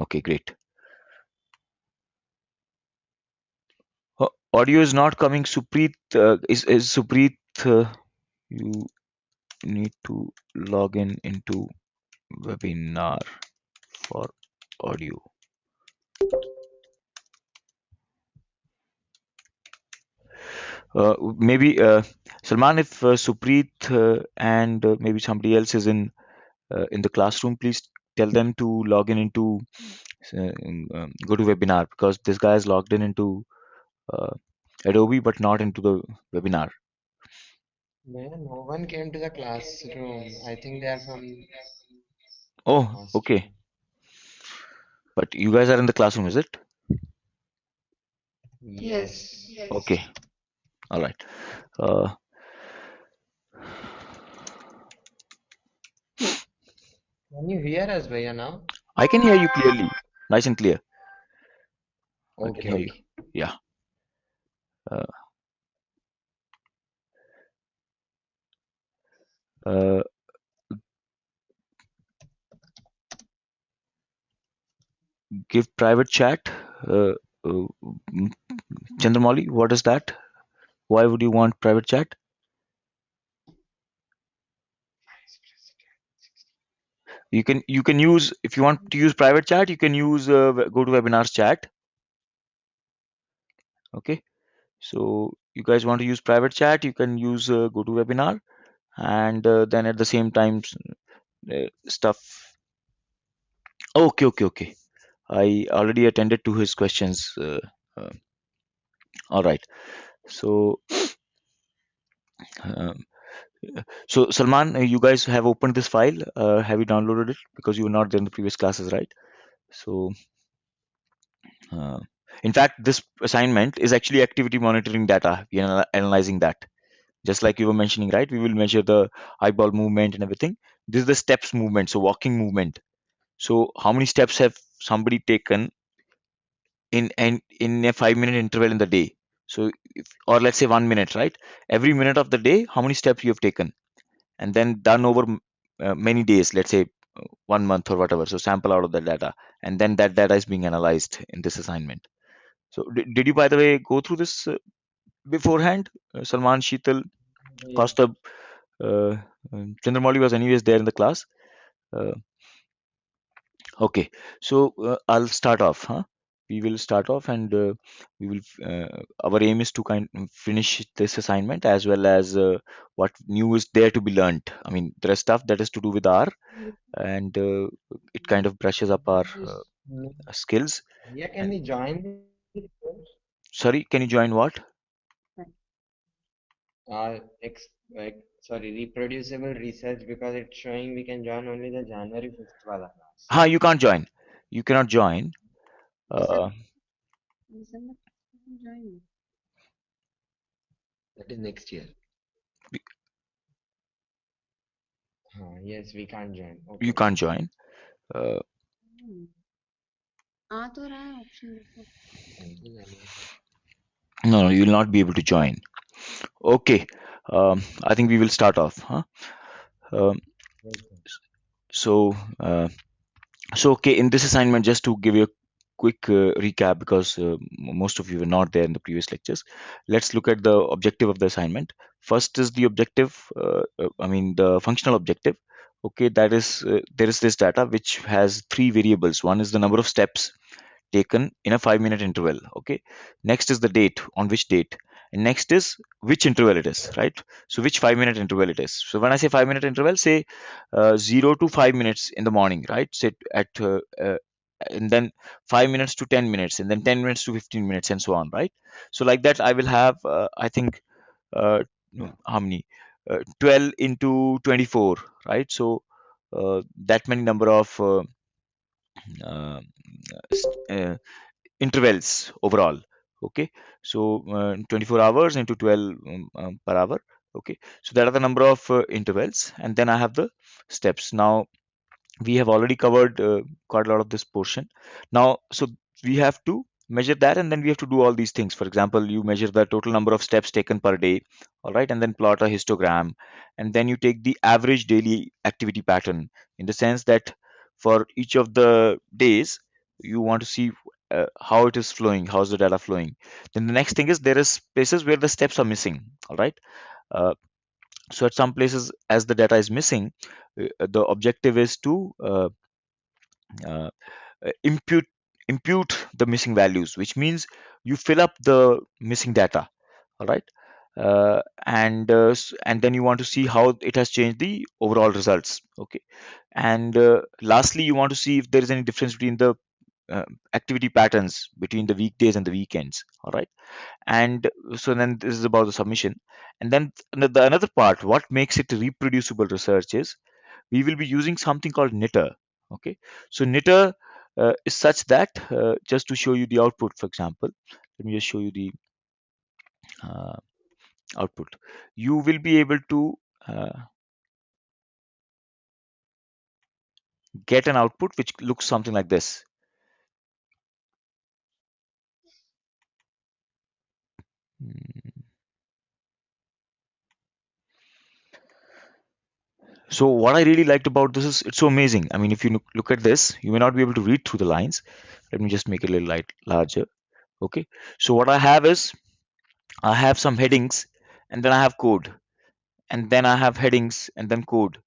Okay, great. Audio is not coming. Supreet, is Supreet, you need to log in into webinar for audio. Maybe Salman, if Supreet and maybe somebody else is in the classroom, please tell them to log in into go to webinar, because this guy is logged in into uh, Adobe but not into the webinar. Man, no one came to the classroom. I think they are from Oh, hostel. okay. But you guys are in the classroom, is it? Yes. Okay. All right. Uh, Can you hear us, Bhaiya, now? I can hear you clearly, nice and clear. I can Okay, hear you. okay. Yeah. Uh, uh, give private chat. Uh, mm, Chandramauli, what is that? Why would you want private chat? You can use, if you want to use private chat, you can use go to webinars chat. Okay. So you guys want to use private chat, you can use go to webinar, and then at the same time stuff. Okay, okay, okay. I already attended to his questions. Uh, all right. So, um, so Salman, you guys have opened this file. Have you downloaded it? Because you were not there in the previous classes, right? So, uh, in fact, this assignment is actually activity monitoring data. We are analyzing that. Just like you were mentioning, right? We will measure the eyeball movement and everything. This is the steps movement, so walking movement. So, how many steps have somebody taken in a 5 minute interval in the day? So, or let's say 1 minute, right? Every minute of the day, how many steps you have taken, and then done over many days, let's say 1 month or whatever. So, sample out of the data, and then that data is being analyzed in this assignment. So, did you, by the way, go through this beforehand? Salman, Sheetal, Yeah. Kaustab, uh, Chandramauli was anyways there in the class. Uh, okay, so I'll start off. Huh? We will start off, and we will. Our aim is to finish this assignment, as well as what new is there to be learnt. I mean, there is stuff that is to do with R, and it kind of brushes up our This, skills. yeah, can And we join this course? sorry, can you join what? Sorry, reproducible research because it's showing we can join only the January 5th wala class. Ha, you can't join. You cannot join. Uh, That is next year. Yes, we can't join. you Okay, can't okay. join. Uh, Thank you, January. no, no, you will not be able to join. Okay, I think we will start off. Huh? Um, Okay. so, so okay, in this assignment, just to give you a quick recap, because most of you were not there in the previous lectures, let's look at the objective of the assignment. First is the objective, I mean, the functional objective. Okay, that is, there is this data which has three variables. One is the number of steps taken in a 5 minute interval. Okay, next is the date, on which date, and next is which interval it is, right? So which 5 minute interval it is. So when I say 5 minute interval, say 0 to 5 minutes in the morning, right? Say at and then 5 minutes to 10 minutes, and then 10 minutes to 15 minutes, and so on, right? So like that I will have I think no, how many 12 into 24, right? So that many number of uh, intervals overall. Okay, so 24 hours into 12 per hour. Okay, so that are the number of intervals, and then I have the steps. Now we have already covered quite a lot of this portion. Now, so we have to measure that, and then we have to do all these things. For example, you measure the total number of steps taken per day, all right, and then plot a histogram, and then you take the average daily activity pattern, in the sense that for each of the days, you want to see how it is flowing, how's the data flowing. Then the next thing is there is places where the steps are missing. All right. uh, so at some places as the data is missing, the objective is to uh, impute the missing values, which means you fill up the missing data. All right. And then you want to see how it has changed the overall results. Okay. And lastly, you want to see if there is any difference between the uh, activity patterns between the weekdays and the weekends. All right. And so then this is about the submission. And then another part, what makes it reproducible research is we will be using something called knitter. Okay. So knitter is such that just to show you the output, for example, let me just show you the uh, output. You will be able to uh, get an output which looks something like this. Hmm. So what I really liked about this is it's so amazing. I mean, if you look at this, you may not be able to read through the lines. Let me just make it a little larger. Okay. So what I have is I have some headings, and then I have code, and then I have headings and then code,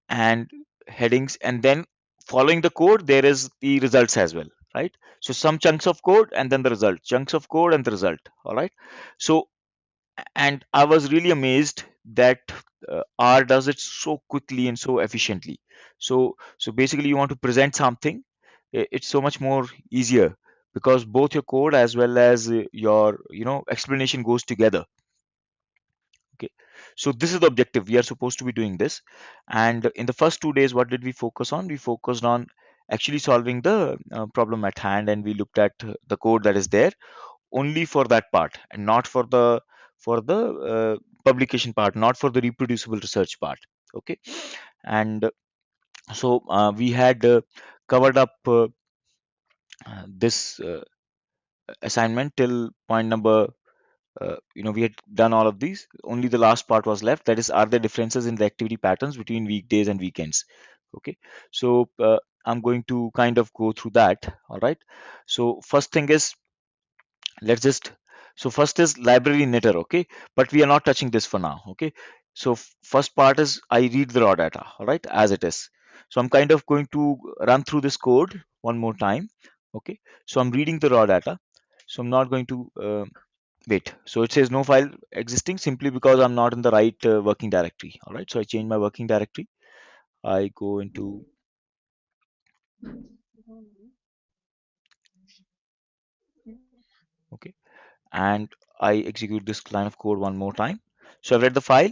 and headings, and then following the code there is the results as well, right? So some chunks of code and then the result, chunks of code and the result. All right. So and I was really amazed that R does it so quickly and so efficiently. So basically, you want to present something, it's so much more easier because both your code as well as your explanation goes together. Okay. So this is the objective. We are supposed to be doing this, and in the first 2 days, what did we focus on? We focused on actually solving the problem at hand, and we looked at the code that is there only for that part and not for the publication part, not for the reproducible research part. Okay. And so we had covered up this assignment till point number, we had done all of these, only the last part was left, that is, are there differences in the activity patterns between weekdays and weekends. Okay. So I'm going to kind of go through that. All right. So first thing is, let's just so first is library knitter. Okay. But we are not touching this for now. Okay. So first part is I read the raw data, all right, as it is. So I'm kind of going to run through this code one more time. Okay. So I'm reading the raw data. So I'm not going to wait. So it says no file existing simply because I'm not in the right working directory. All right. So I change my working directory. I go into, okay, and I execute this line of code one more time. So I've read the file.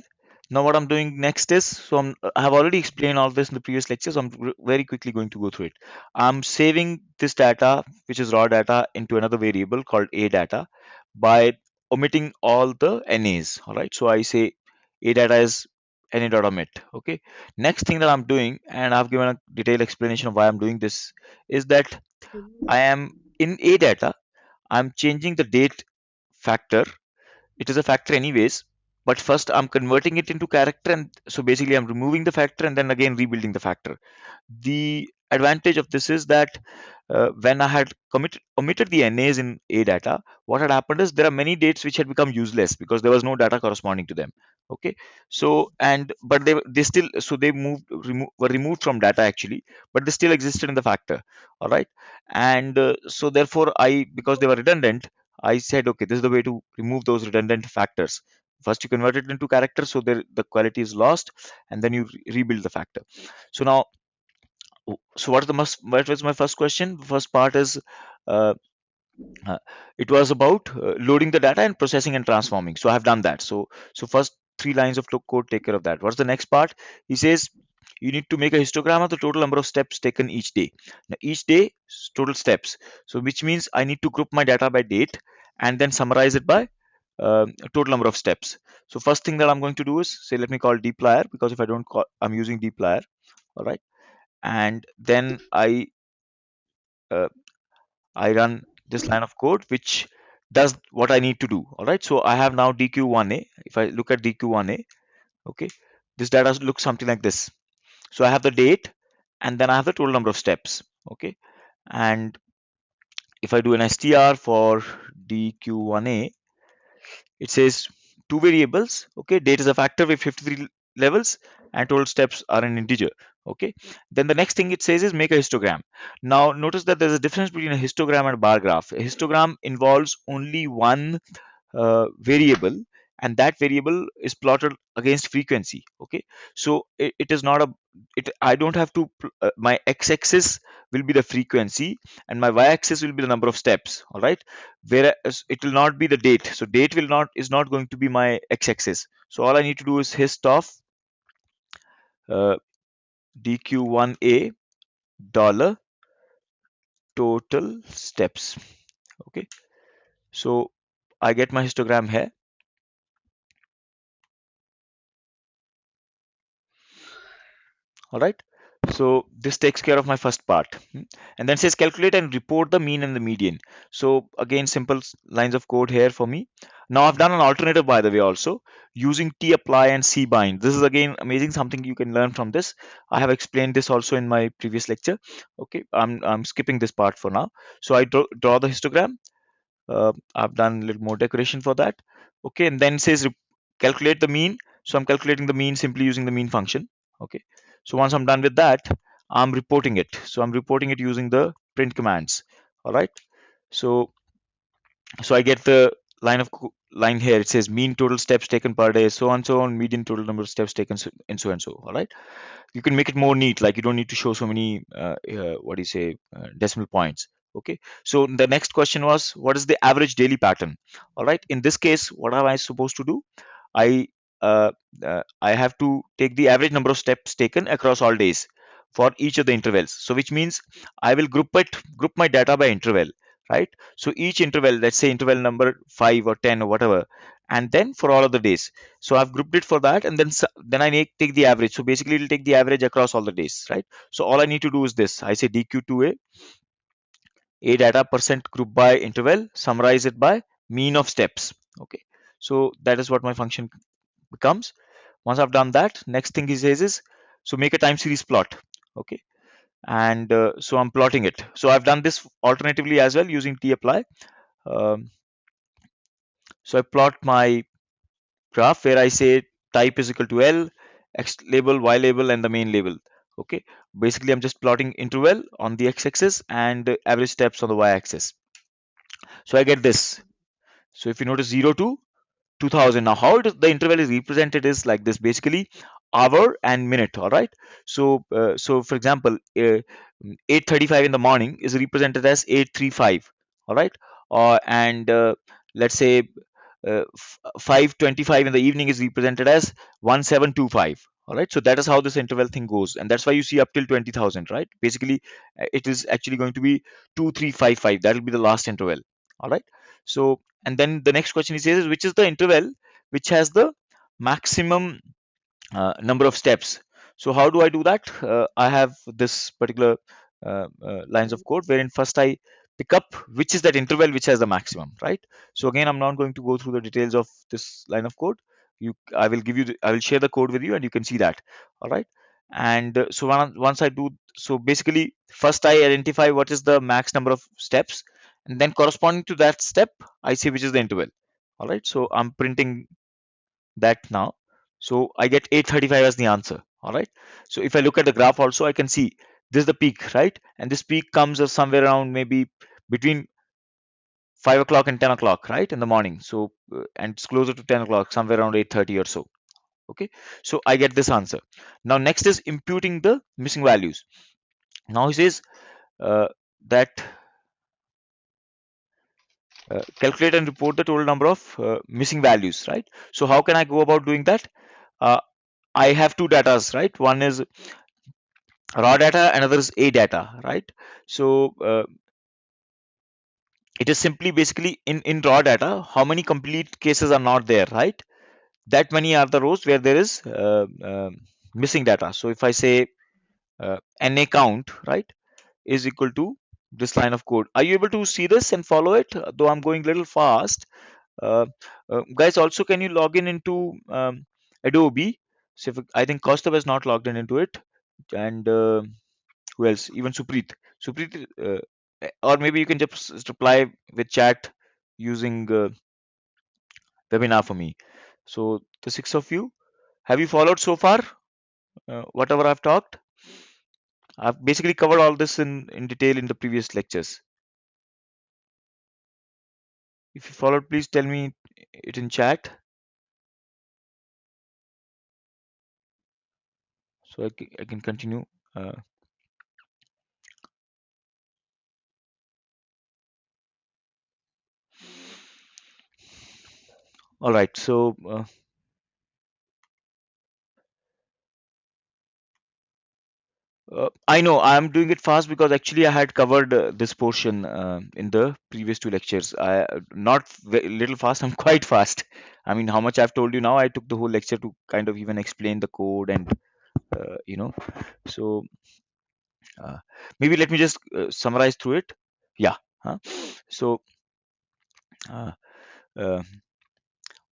Now what I'm doing next is, I have already explained all this in the previous lecture, so I'm very quickly going to go through it. I'm saving this data, which is raw data, into another variable called a data by omitting all the NAs. All right. So I say a data is na.omit. Okay. Next thing that I'm doing, and I've given a detailed explanation of why I'm doing this, is that I am in a data. I'm changing the date factor. It is a factor anyways, but first I'm converting it into character, and so basically I'm removing the factor and then again rebuilding the factor. The advantage of this is that when I had omitted the NAs in A data, what had happened is there are many dates which had become useless because there was no data corresponding to them. Okay. So and but they still, so they were removed from data actually, but they still existed in the factor. All right. And so therefore I, because they were redundant, I said, okay, this is the way to remove those redundant factors. First, you convert it into character, so the quality is lost, and then you rebuild the factor. So now, what was my first question? The first part is, uh, uh, it was about loading the data and processing and transforming. So I have done that. So first three lines of code take care of that. What's the next part? He says you need to make a histogram of the total number of steps taken each day. Now each day total steps. So which means I need to group my data by date and then summarize it by total number of steps. So first thing that I'm going to do is say, let me call dplyr, because if I don't call, I'm using dplyr. All right. And then uh, I run this line of code which does what I need to do. All right. So I have now DQ1A. If I look at DQ1A, okay, this data looks something like this. So I have the date and then I have the total number of steps. Okay. And if I do an str for dq1a, it says two variables. Okay, date is a factor with 53 levels and total steps are an integer. Okay, then the next thing it says is make a histogram. Now notice that there's a difference between a histogram and a bar graph. A histogram involves only one variable, and that variable is plotted against frequency. Okay, so it is not a I don't have to my x-axis will be the frequency and my y-axis will be the number of steps. All right, whereas it will not be the date, so date will not is not going to be my x-axis. So all I need to do is hist of uh, dq1a dollar total steps. Okay, so I get my histogram here. All right, so this takes care of my first part. And then says calculate and report the mean and the median. So again, simple lines of code here for me. Now I've done an alternative, by the way, also using t apply and c bind. This is again amazing, something you can learn from this. I have explained this also in my previous lecture. Okay, I'm skipping this part for now. So I draw the histogram. I've done a little more decoration for that. Okay, and then it says calculate the mean. So I'm calculating the mean simply using the mean function. Okay, so once I'm done with that, I'm reporting it. So I'm reporting it using the print commands. All right, so I get the line here. It says mean total steps taken per day, so on, median total number of steps taken, and so and so. All right, you can make it more neat, like you don't need to show so many what do you say decimal points. Okay, so the next question was what is the average daily pattern. All right, in this case, what am I supposed to do? I I have to take the average number of steps taken across all days for each of the intervals. So which means I will group my data by interval, right? So each interval, let's say interval number 5 or 10 or whatever, and then for all of the days. So I've grouped it for that, and then I take the average. So basically, it'll take the average across all the days, right? So all I need to do is this. I say dq2a, a data percent group by interval, summarize it by mean of steps. Okay, so that is what my function becomes. Once I've done that, next thing he says is, so make a time series plot. Okay, and so I'm plotting it. So I've done this alternatively as well using tapply. Um, so I plot my graph where I say type is equal to L, X label, Y label, and the main label. Okay, basically I'm just plotting interval on the x-axis and average steps on the y-axis. So I get this. So if you notice 0 to 2000. Now how the interval is represented is like this, basically hour and minute. All right, so for example, 8:35 in the morning is represented as 8:35. All right, and let's say 5:25 in the evening is represented as 1725. All right, so that is how this interval thing goes, and that's why you see up till 20,000, right? Basically it is actually going to be 2355. That will be the last interval. All right, so and then the next question he says is which is the interval which has the maximum number of steps. So how do I do that? I have this particular lines of code wherein first I pick up which is that interval which has the maximum, right? So again, I'm not going to go through the details of this line of code. I will give you I will share the code with you and you can see that. All right, and so once I do, so basically first I identify what is the max number of steps, and then corresponding to that step I say which is the interval. All right, so I'm printing that now. So I get 835 as the answer. All right. So if I look at the graph also, I can see this is the peak, right? And this peak comes somewhere around maybe between 5 o'clock and 10 o'clock, right? In the morning. So, and it's closer to 10 o'clock, somewhere around 8:30 or so. Okay. So I get this answer. Now, next is imputing the missing values. Now he says uh, that calculate and report the total number of missing values, right? So how can I go about doing that? Uh, I have two datas, right? One is raw data, another is a data, right? So it is simply basically in raw data how many complete cases are not there, right? That many are the rows where there is missing data. So if I say na count, right, is equal to this line of code. Are you able to see this and follow it? Though I'm going a little fast. uh, Guys, also can you log in into Adobe? So if, I think Kaustav is not logged in into it, and who else? Even Supreet. Supreet, or maybe you can just reply with chat using webinar for me. So the six of you, have you followed so far? Whatever I've talked, I've basically covered all this in detail in the previous lectures. If you followed, please tell me it in chat so I can continue. Uh, all right. So I know I'm doing it fast because actually I had covered this portion in the previous two lectures. I not little fast. I'm quite fast. I mean, how much I've told you now. I took the whole lecture to kind of even explain the code and you know. So uh, maybe let me just summarize through it. Yeah. Huh? So uh, uh,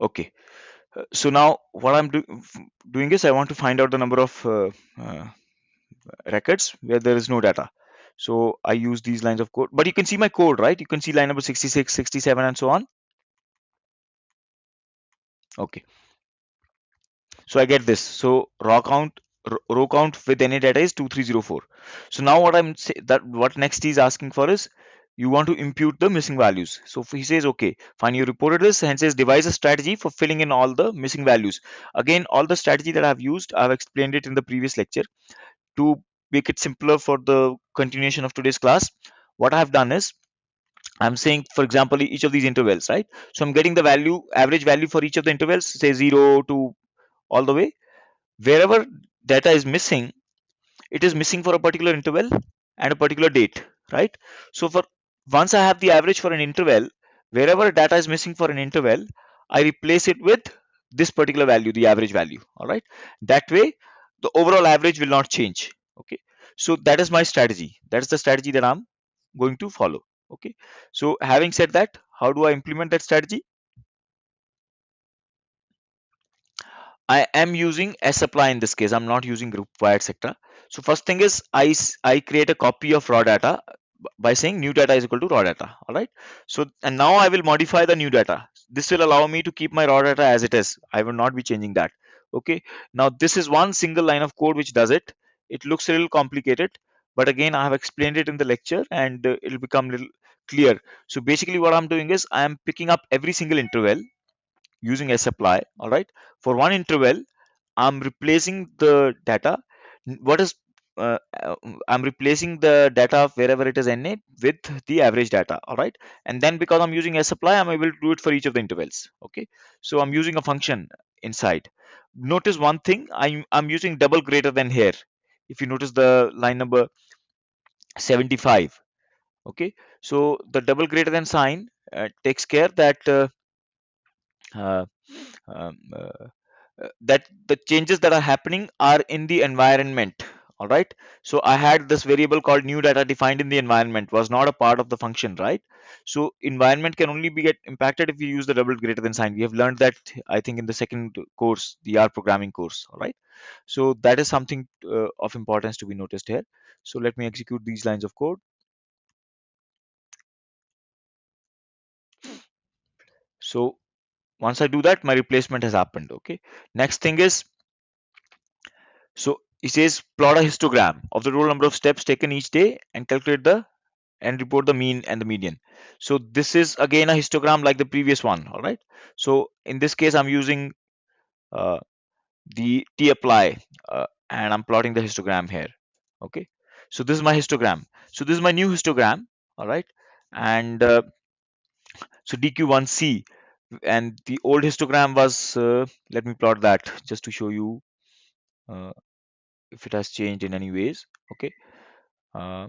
okay. So now what doing is I want to find out the number of uh, records where there is no data. So I use these lines of code, but you can see my code, right? You can see line number 66, 67, and so on. Okay. So I get this. So row count with any data is 2304. So now what next he's asking for is you want to impute the missing values. So he says, okay, fine, you reported this, and says devise a strategy for filling in all the missing values. Again, all the strategy that I've used, I've explained it in the previous lecture. To make it simpler for the continuation of today's class, what I've done is I'm saying, for example, each of these intervals, right? So I'm getting the average value for each of the intervals, say 0 to all the way. Wherever data is missing, it is missing for a particular interval and a particular date, right? So for once I have the average for an interval, wherever data is missing for an interval, I replace it with this particular value, the average value. All right. That way, the overall average will not change. Okay. So that is my strategy. That is the strategy that I'm going to follow. Okay. So having said that, how do I implement that strategy? I am using sapply in this case. I'm not using group by etc. So first thing is I create a copy of raw data by saying new data is equal to raw data. All right. So and now I will modify the new data. This will allow me to keep my raw data as it is. I will not be changing that. Okay. Now this is one single line of code which does it. It looks a little complicated, but again I have explained it in the lecture and it'll become a little clear. So basically what I'm doing is I am picking up every single interval using sapply. All right. For one interval I'm replacing the data. What is I'm replacing the data of wherever it is NA with the average data. All right. And then because I'm using sapply, I'm able to do it for each of the intervals. Okay. So I'm using a function inside. Notice one thing, I'm using double greater than here. If you notice the line number 75. Okay. So the double greater than sign takes care that uh, um, that the changes that are happening are in the environment. All right. So I had this variable called new data defined in the environment, was not a part of the function, right? So environment can only be get impacted if you use the double greater than sign. We have learned that, I think, in the second course, the R programming course. All right. So that is something of importance to be noticed here. So let me execute these lines of code. So once I do that, my replacement has happened. Okay. Next thing is, so it says plot a histogram of the total number of steps taken each day and calculate the and report the mean and the median. So this is again a histogram like the previous one. All right. So in this case, I'm using uh, the t apply and I'm plotting the histogram here. Okay. So this is my histogram. So this is my new histogram. All right. And so dq1c and the old histogram was let me plot that just to show you uh, if it has changed in any ways. Okay. Uh,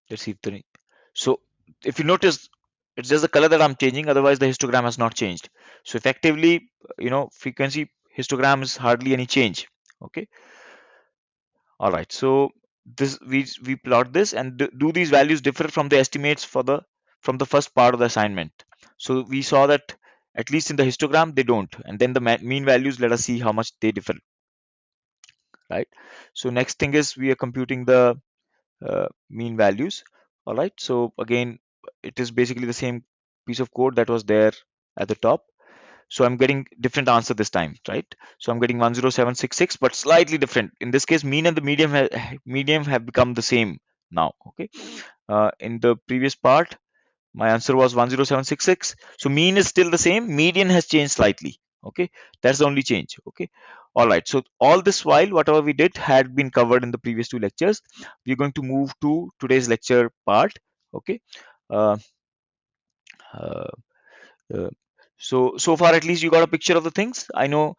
let's see if the so if you notice, it's just the color that I'm changing, otherwise the histogram has not changed. So effectively, frequency histogram is hardly any change. Okay. All right. So this we plot this, and do these values differ from the estimates from the first part of the assignment? So we saw that at least in the histogram they don't, and then the mean values, let us see how much they differ. right? So next thing is we are computing the mean values. All right. So again, it is basically the same piece of code that was there at the top. So I'm getting different answer this time, right? So I'm getting 10766, but slightly different. In this case, mean and the medium have become the same now. Okay. In the previous part, my answer was 10766. So mean is still the same. Median has changed slightly. Okay. That's the only change. Okay. All right. So all this while, whatever we did had been covered in the previous two lectures. We're going to move to today's lecture part. Okay. Uh, uh, uh, so far at least you got a picture of the things. I know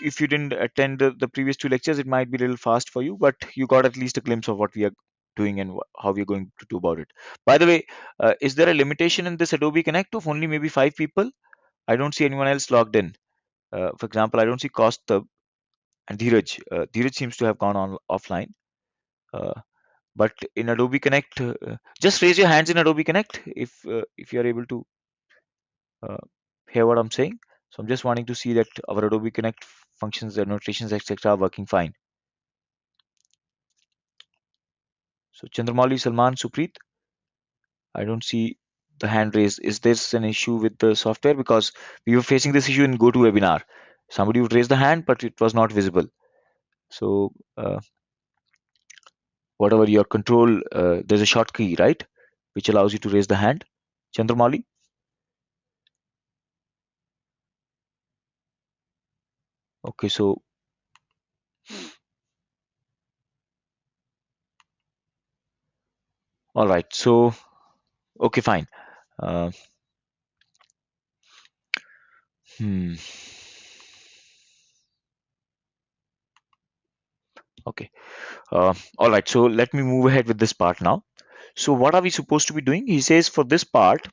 if you didn't attend the previous two lectures, it might be a little fast for you, but you got at least a glimpse of what we are doing and how we're going to do about it. By the way, is there a limitation in this Adobe Connect of only maybe 5 people? I don't see anyone else logged in. For example, I don't see Kaustubh and Dheeraj. Dheeraj seems to have gone on offline. Uh, but in Adobe Connect, just raise your hands in Adobe Connect if you are able to uh, hear what I'm saying. So I'm just wanting to see that our Adobe Connect functions, the notations, etc., are working fine. So Chandramali, Salman, Supreet, I don't see the hand raised. Is this an issue with the software? Because we were facing this issue in GoToWebinar. Somebody would raise the hand, but it was not visible. So whatever your control, there's a short key, right, which allows you to raise the hand. Chandramali. Okay, so all right. So okay, fine. Uh, hmm. Okay. All right. So let me move ahead with this part now. So what are we supposed to be doing? He says for this part,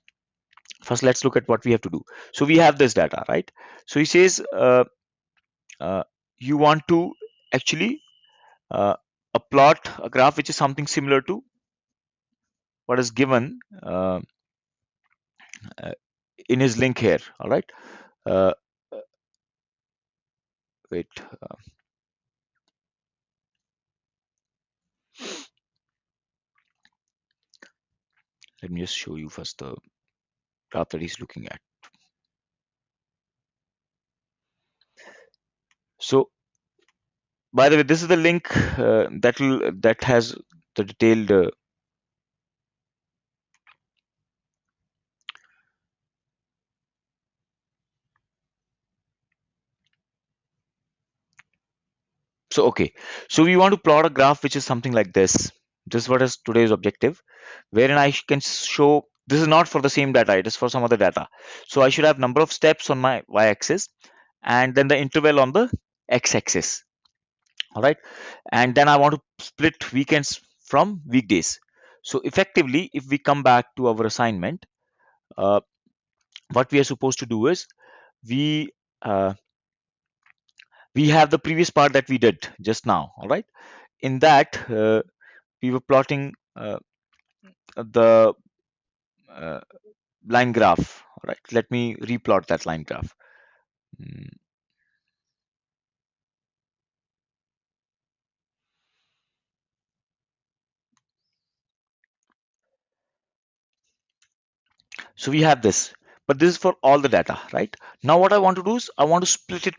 first let's look at what we have to do. So we have this data, right? So he says uh, you want to actually uh, a plot, a graph which is something similar to what is given uh, in his link here. All right. Uh, wait, let me just show you first the graph that he's looking at. So by the way, this is the link that has the detailed. So okay, so we want to plot a graph which is something like this. This is what is today's objective, wherein I can show this is not for the same data, it is for some other data. So I should have number of steps on my y-axis and then the interval on the x-axis. All right, and then I want to split weekends from weekdays. So effectively, if we come back to our assignment, uh, what we are supposed to do is we uh, we have the previous part that we did just now. All right, in that we were plotting the uh, line graph. All right, let me replot that line graph. Mm, so we have this, but this is for all the data, right? Now what I want to do is I want to split it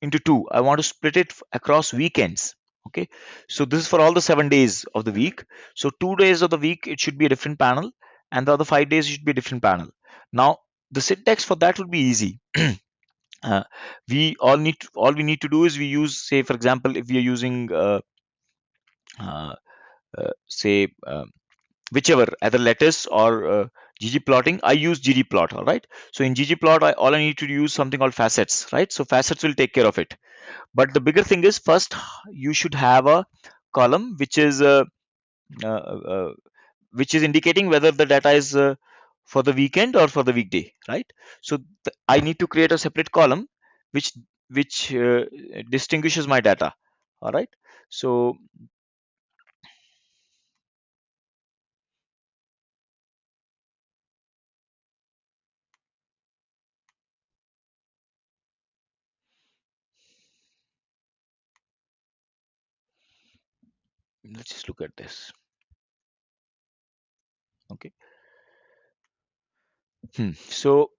into two. I want to split it across weekends. Okay, so this is for all the 7 days of the week. So 2 days of the week it should be a different panel, and the other 5 days should be a different panel. Now the syntax for that would be easy. uh, all we need to do is we use, say for example, if we are using uh, say whichever either lattice or ggplotting, I use ggplot. All right, so in ggplot all I need to use something called facets, right? So facets will take care of it. But the bigger thing is first you should have a column uh, uh, which is indicating whether the data is for the weekend or for the weekday, right? So I need to create a separate column which which distinguishes my data. All right, so Let's just look at this. Okay. So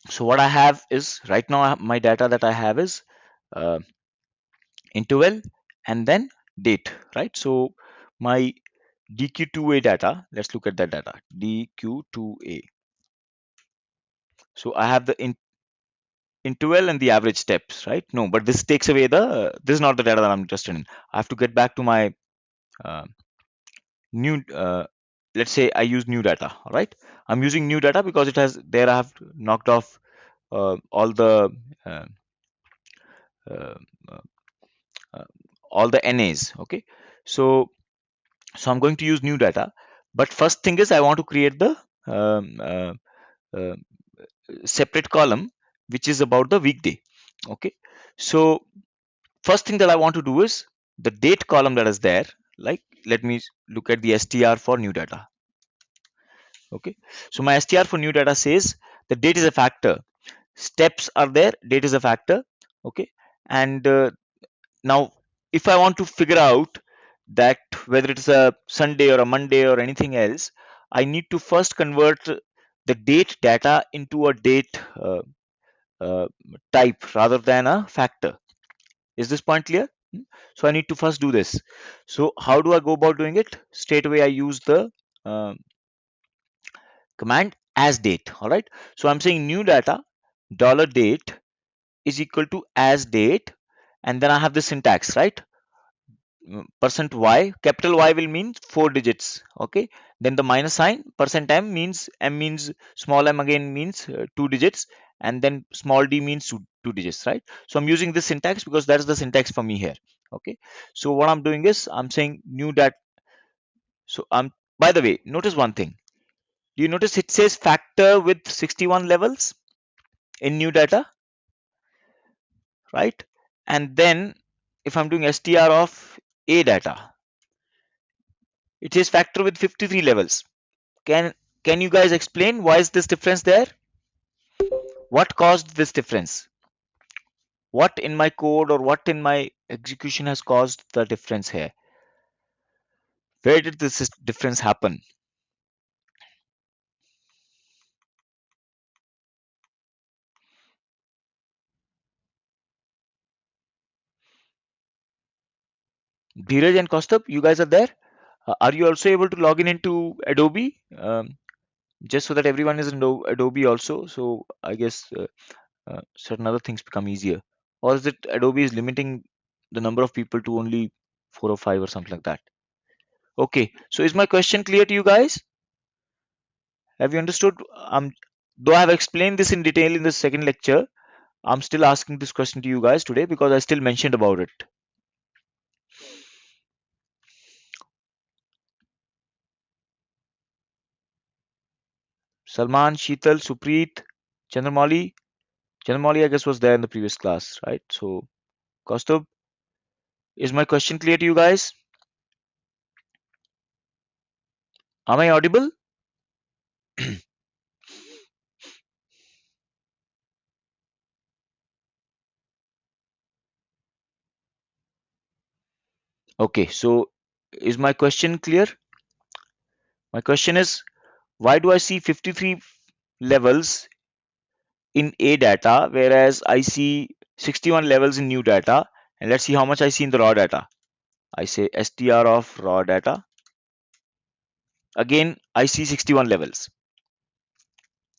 so what I have is right now my data that I have is uh, interval and then date, right? So my DQ2A data, let's look at that data. DQ2A. So I have the interval and the average steps, right? No, but this takes away this is not the data that I'm interested in. I have to get back to my uh, new, let's say I use new data, all right? I'm using new data because it has, there I have knocked off all the uh, uh, uh, uh, all the NAs, okay? So I'm going to use new data, but first thing is I want to create the um, uh, uh, separate column which is about the weekday, okay? So first thing that I want to do is the date column that is there, like let me look at the str for new data, okay? So my str for new data says the date is a factor, steps are there, date is a factor, okay? And now if I want to figure out that whether it's a Sunday or a Monday or anything else, I need to first convert the date data into a date uh, type rather than a factor. Is this point clear? So I need to first do this. So how do I go about doing it? Straight away I use the uh, command as date. All right. So I'm saying new data dollar date is equal to as date, and then I have the syntax, right? Percent y, capital Y will mean 4 digits, okay? Then the minus sign, percent m means small m again means 2 digits, and then small d means two digits, right? So I'm using this syntax because that is the syntax for me here, okay? So what I'm doing is I'm saying new dat. So I'm, by the way, notice one thing. Do you notice it says factor with 61 levels in new data, right? And then if I'm doing str of a data, it says factor with 53 levels. Can you guys explain why is this difference there? What caused this difference? What in my code or what in my execution has caused the difference here? Where did this difference happen? Dheeraj and Kaustubh, you guys are there? Are you also able to log in into Adobe? Just so that everyone is in Adobe also. So I guess certain other things become easier. Or is it Adobe is limiting the number of people to only 4 or 5 or something like that? Okay. So is my question clear to you guys? Have you understood? Though I have explained this in detail in the second lecture, I'm still asking this question to you guys today because I still mentioned about it. Salman, Sheetal, Supreet, Chandramauli. Chandramauli, I guess, was there in the previous class, right? So, Kaustubh, is my question clear to you guys? Am I audible? Okay, so is my question clear? My question is, why do I see 53 levels in A data, whereas I see 61 levels in new data? And let's see how much I see in the raw data. I say str of raw data. Again, I see 61 levels.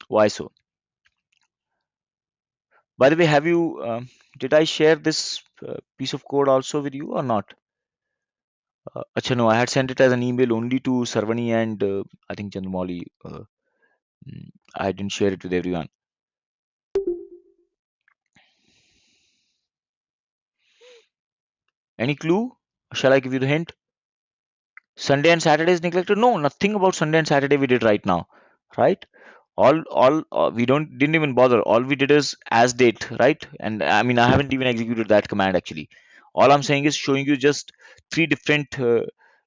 Why so? By the way, have you, did I share this piece of code also with you or not? Acha, no, I had sent it as an email only to Sarvani and I think Chandramauli. I didn't share it with everyone. Any clue? Shall I give you the hint? Sunday and Saturday is neglected? No, nothing about Sunday and Saturday we did right now, right? All we don't didn't even bother. All we did is as date, right? And I mean I haven't even executed that command actually. All I'm saying is showing you just three different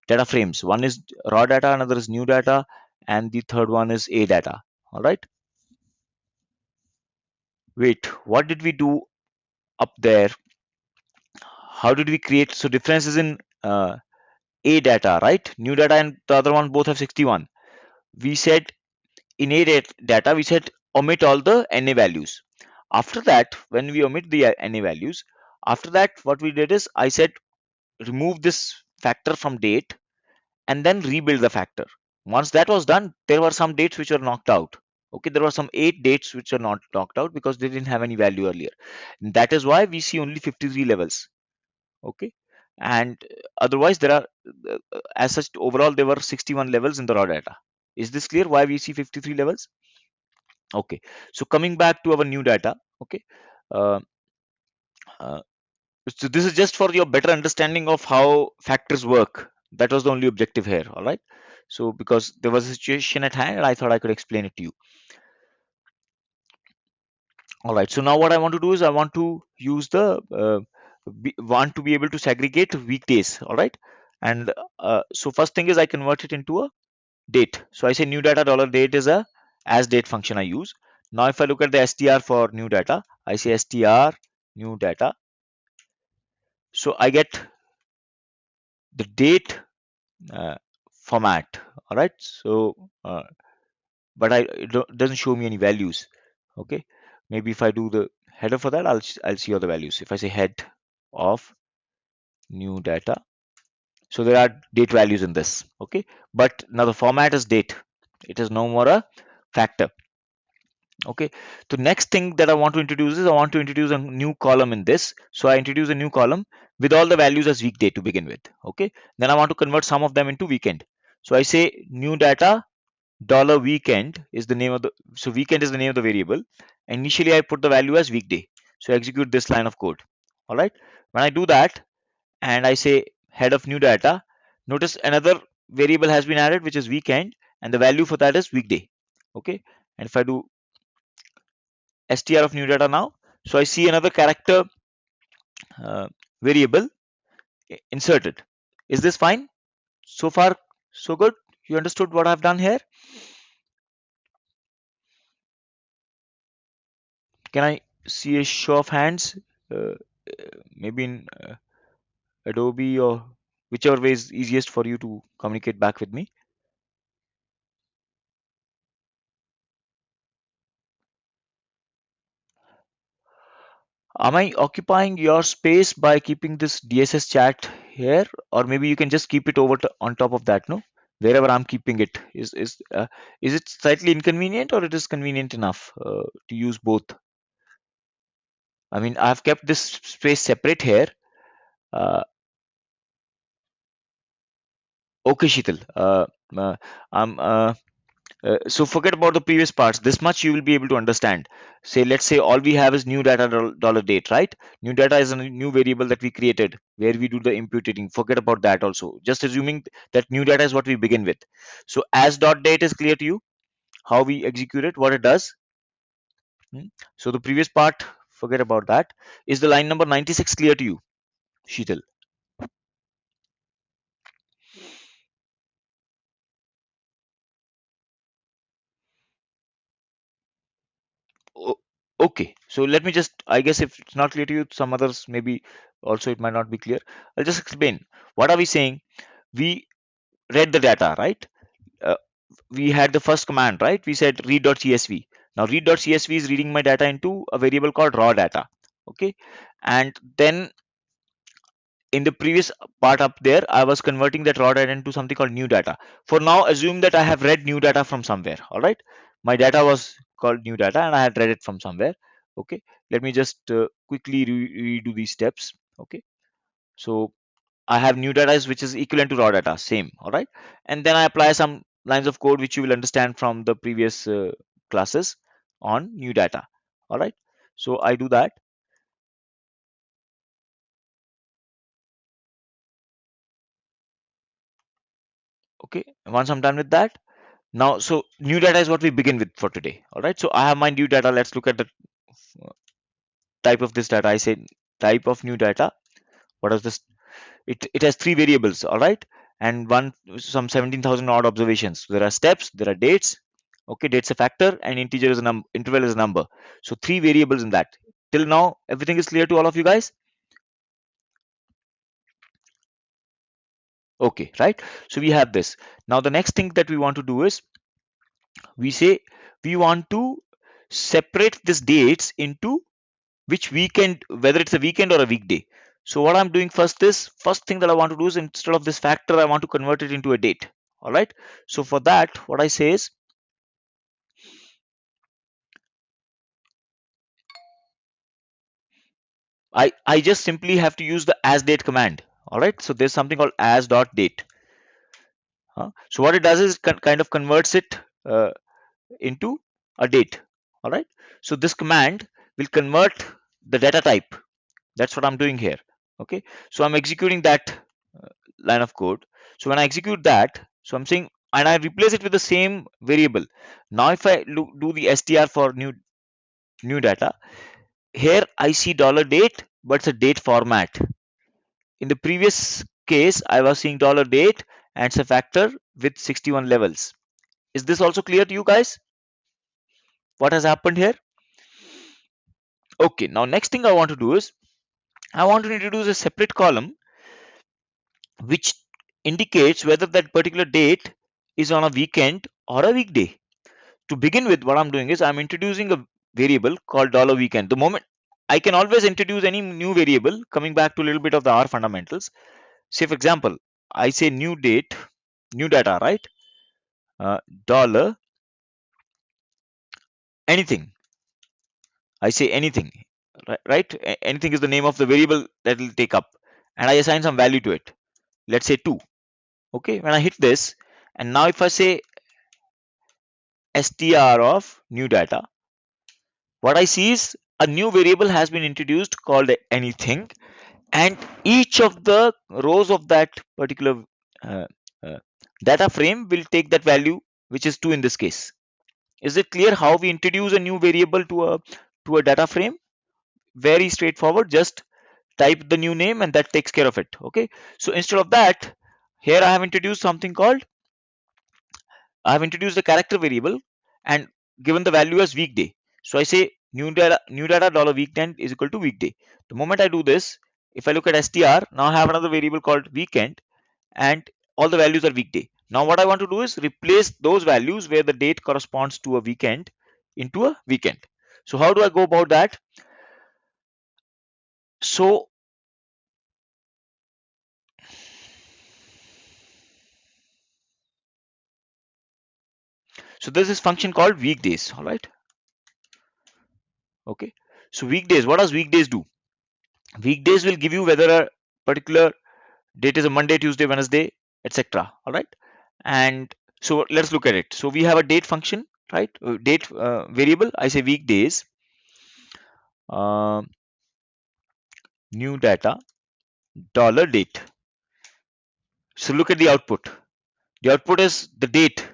data frames. One is raw data, another is new data, and the third one is a data. All right. Wait, what did we do up there? How did we create? So difference is in A data, right? New data and the other one both have 61. We said in data, we said omit all the NA values. After that, when we omit the NA values, after that, what we did is I said remove this factor from date and then rebuild the factor. Once that was done, there were some dates which were knocked out. Okay, there were some 8 dates which are not knocked out because they didn't have any value earlier. That is why we see only 53 levels. Okay, and otherwise there are as such overall there were 61 levels in the raw data. Is this clear why we see 53 levels? Okay, so coming back to our new data. Okay, uh, uh, so this is just for your better understanding of how factors work. That was the only objective here. All right, so because there was a situation at hand and I thought I could explain it to you. All right, so now what I want to do is I want to use the want to be able to segregate weekdays. All right, and so first thing is I convert it into a date. So I say new data dollar date is a as date function I use. Now if I look at the str for new data, I say str new data. So I get the date uh, format. All right, so but doesn't show me any values. Okay, maybe if I do the header for that, I'll see all the values. If I say head of new data, so there are date values in this. Okay, but now the format is date. It is no more a factor. Okay, the next thing that I want to introduce is I want to introduce a new column in this. So I introduce a new column with all the values as weekday to begin with. Okay, then I want to convert some of them into weekend. So I say new data dollar weekend is the name of the, so weekend is the name of the variable. Initially I put the value as weekday. So execute this line of code. All right, when I do that and I say head of new data, notice another variable has been added which is weekend and the value for that is weekday. Okay, and if I do str of new data now, so I see another character uh, variable inserted. Is this fine? So far, so good. You understood what I've done here? Can I see a show of hands? Uh, Maybe in Adobe or whichever way is easiest for you to communicate back with me. Am I occupying your space by keeping this DSS chat here, or maybe you can just keep it on top of that? No, wherever I'm keeping it is it slightly inconvenient or it is convenient enough to use both? I mean, I've kept this space separate here. Uh, okay, Sheetal. Uh, I'm so forget about the previous parts. This much you will be able to understand. Say, let's say all we have is new data dollar date, right? New data is a new variable that we created where we do the imputing. Forget about that also. Just assuming that new data is what we begin with. So as dot date is clear to you, how we execute it, what it does. Hmm? So the previous part, forget about that. Is the line number 96 clear to you, Sheetal? O- Okay, so let me just, I guess if it's not clear to you, some others maybe also it might not be clear. I'll just explain. What are we saying? We read the data, right? Uh, we had the first command, right? We said read.csv. Now read.csv is reading my data into a variable called raw data. Okay, and then in the previous part up there, I was converting that raw data into something called new data. For now, assume that I have read new data from somewhere. All right, my data was called new data, and I had read it from somewhere. Okay, let me just quickly redo these steps. Okay, so I have new data which is equivalent to raw data, same. All right, and then I apply some lines of code which you will understand from the previous classes on new data. All right, so I do that. Okay, once I'm done with that. Now, so new data is what we begin with for today. All right. So I have my new data. Let's look at the type of this data. I say type of new data. What is this? It has three variables. All right. And one some 17,000 odd observations. There are steps. There are dates. Okay. Date's a factor and integer is a number. Interval is a number. So three variables in that. Till now, everything is clear to all of you guys. Okay, right? So we have this. Now the next thing that we want to do is we say we want to separate this dates into which weekend, whether it's a weekend or a weekday. So what I'm doing first is, first thing that I want to do is, instead of this factor, I want to convert it into a date. All right. So for that, what I say is I just simply have to use the as date command. All right. So there's something called as dot date. So what it does is kind of converts it into a date. All right. So this command will convert the data type. That's what I'm doing here. Okay. So I'm executing that line of code. So when I execute that, so I'm saying, and I replace it with the same variable. Now if I do the str for new data, here I see dollar date, but it's a date format. In the previous case, I was seeing dollar date and it's a factor with 61 levels. Is this also clear to you guys? What has happened here? Okay, now next thing I want to do is I want to introduce a separate column which indicates whether that particular date is on a weekend or a weekday. To begin with, what I'm doing is I'm introducing a variable called dollar $weekend. The moment I can always introduce any new variable, coming back to a little bit of the R fundamentals. Say, for example, I say new date, new data, right? Uh, dollar anything. I say anything, right? Anything is the name of the variable that will take up, and I assign some value to it. Let's say 2. Okay, when I hit this, and now if I say str of new data, what I see is a new variable has been introduced called anything, and each of the rows of that particular uh, uh, data frame will take that value, which is 2 in this case. Is it clear how we introduce a new variable to a data frame? Very straightforward. Just type the new name and that takes care of it. Okay. So instead of that, here I have introduced something called, I have introduced a character variable and given the value as weekday. So I say new data dollar weekend is equal to weekday. The moment I do this, if I look at str, now I have another variable called weekend and all the values are weekday. Now what I want to do is replace those values where the date corresponds to a weekend into a weekend. So how do I go about that? So so there's this function called weekdays. All right. Okay. So weekdays, what does weekdays do? Weekdays will give you whether a particular date is a Monday, Tuesday, Wednesday, etc. All right. And so let's look at it. So we have a date function, right? Date variable. I say weekdays, uh, new data, dollar date. So look at the output. The output is the date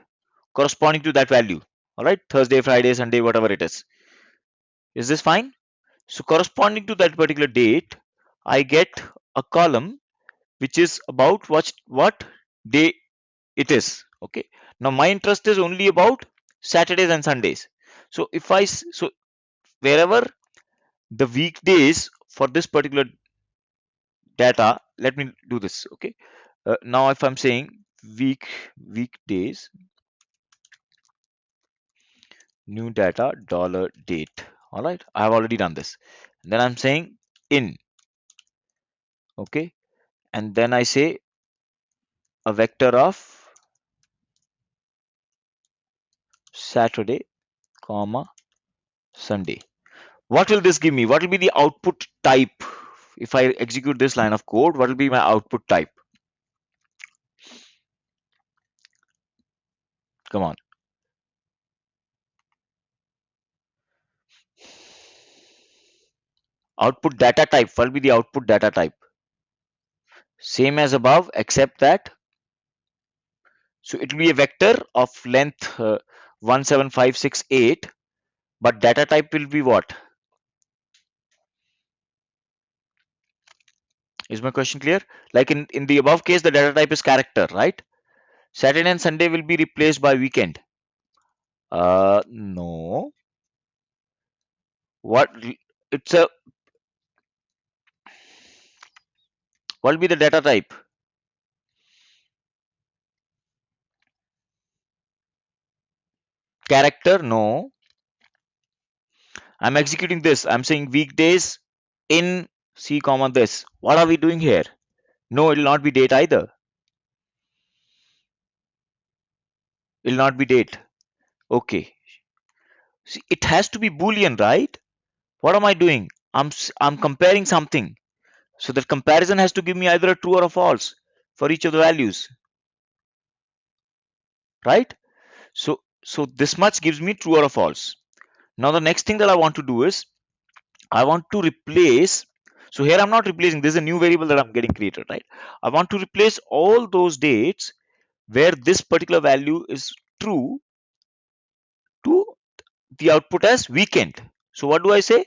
corresponding to that value. All right. Thursday, Friday, Sunday, whatever it is. Is this fine? So corresponding to that particular date, I get a column which is about what day it is. Okay. Now my interest is only about Saturdays and Sundays. So if so wherever the weekdays for this particular data, let me do this. Okay. Now if I'm saying weekdays, new data dollar date. All right. I have already done this. And then I'm saying in. Okay. And then I say a vector of Saturday, comma Sunday. What will this give me? What will be the output type? If I execute this line of code, what will be my output type? Come on. Output data type. What will be the output data type? Same as above, except that. So it will be a vector of length 17568, but data type will be what? Is my question clear? Like in the above case, the data type is character, right? Saturday and Sunday will be replaced by weekend. No. What it's a what will be the data type? Character, no. I'm executing this. I'm saying weekdays in C comma this. What are we doing here? No, it will not be date either. It will not be date. Okay. See, it has to be Boolean, right? What am I doing? I'm comparing something. So that comparison has to give me either a true or a false for each of the values, right? So this much gives me true or a false. Now the next thing that I want to do is I want to replace. So here I'm not replacing. This is a new variable that I'm getting created, right? I want to replace all those dates where this particular value is true to the output as weekend. So what do I say?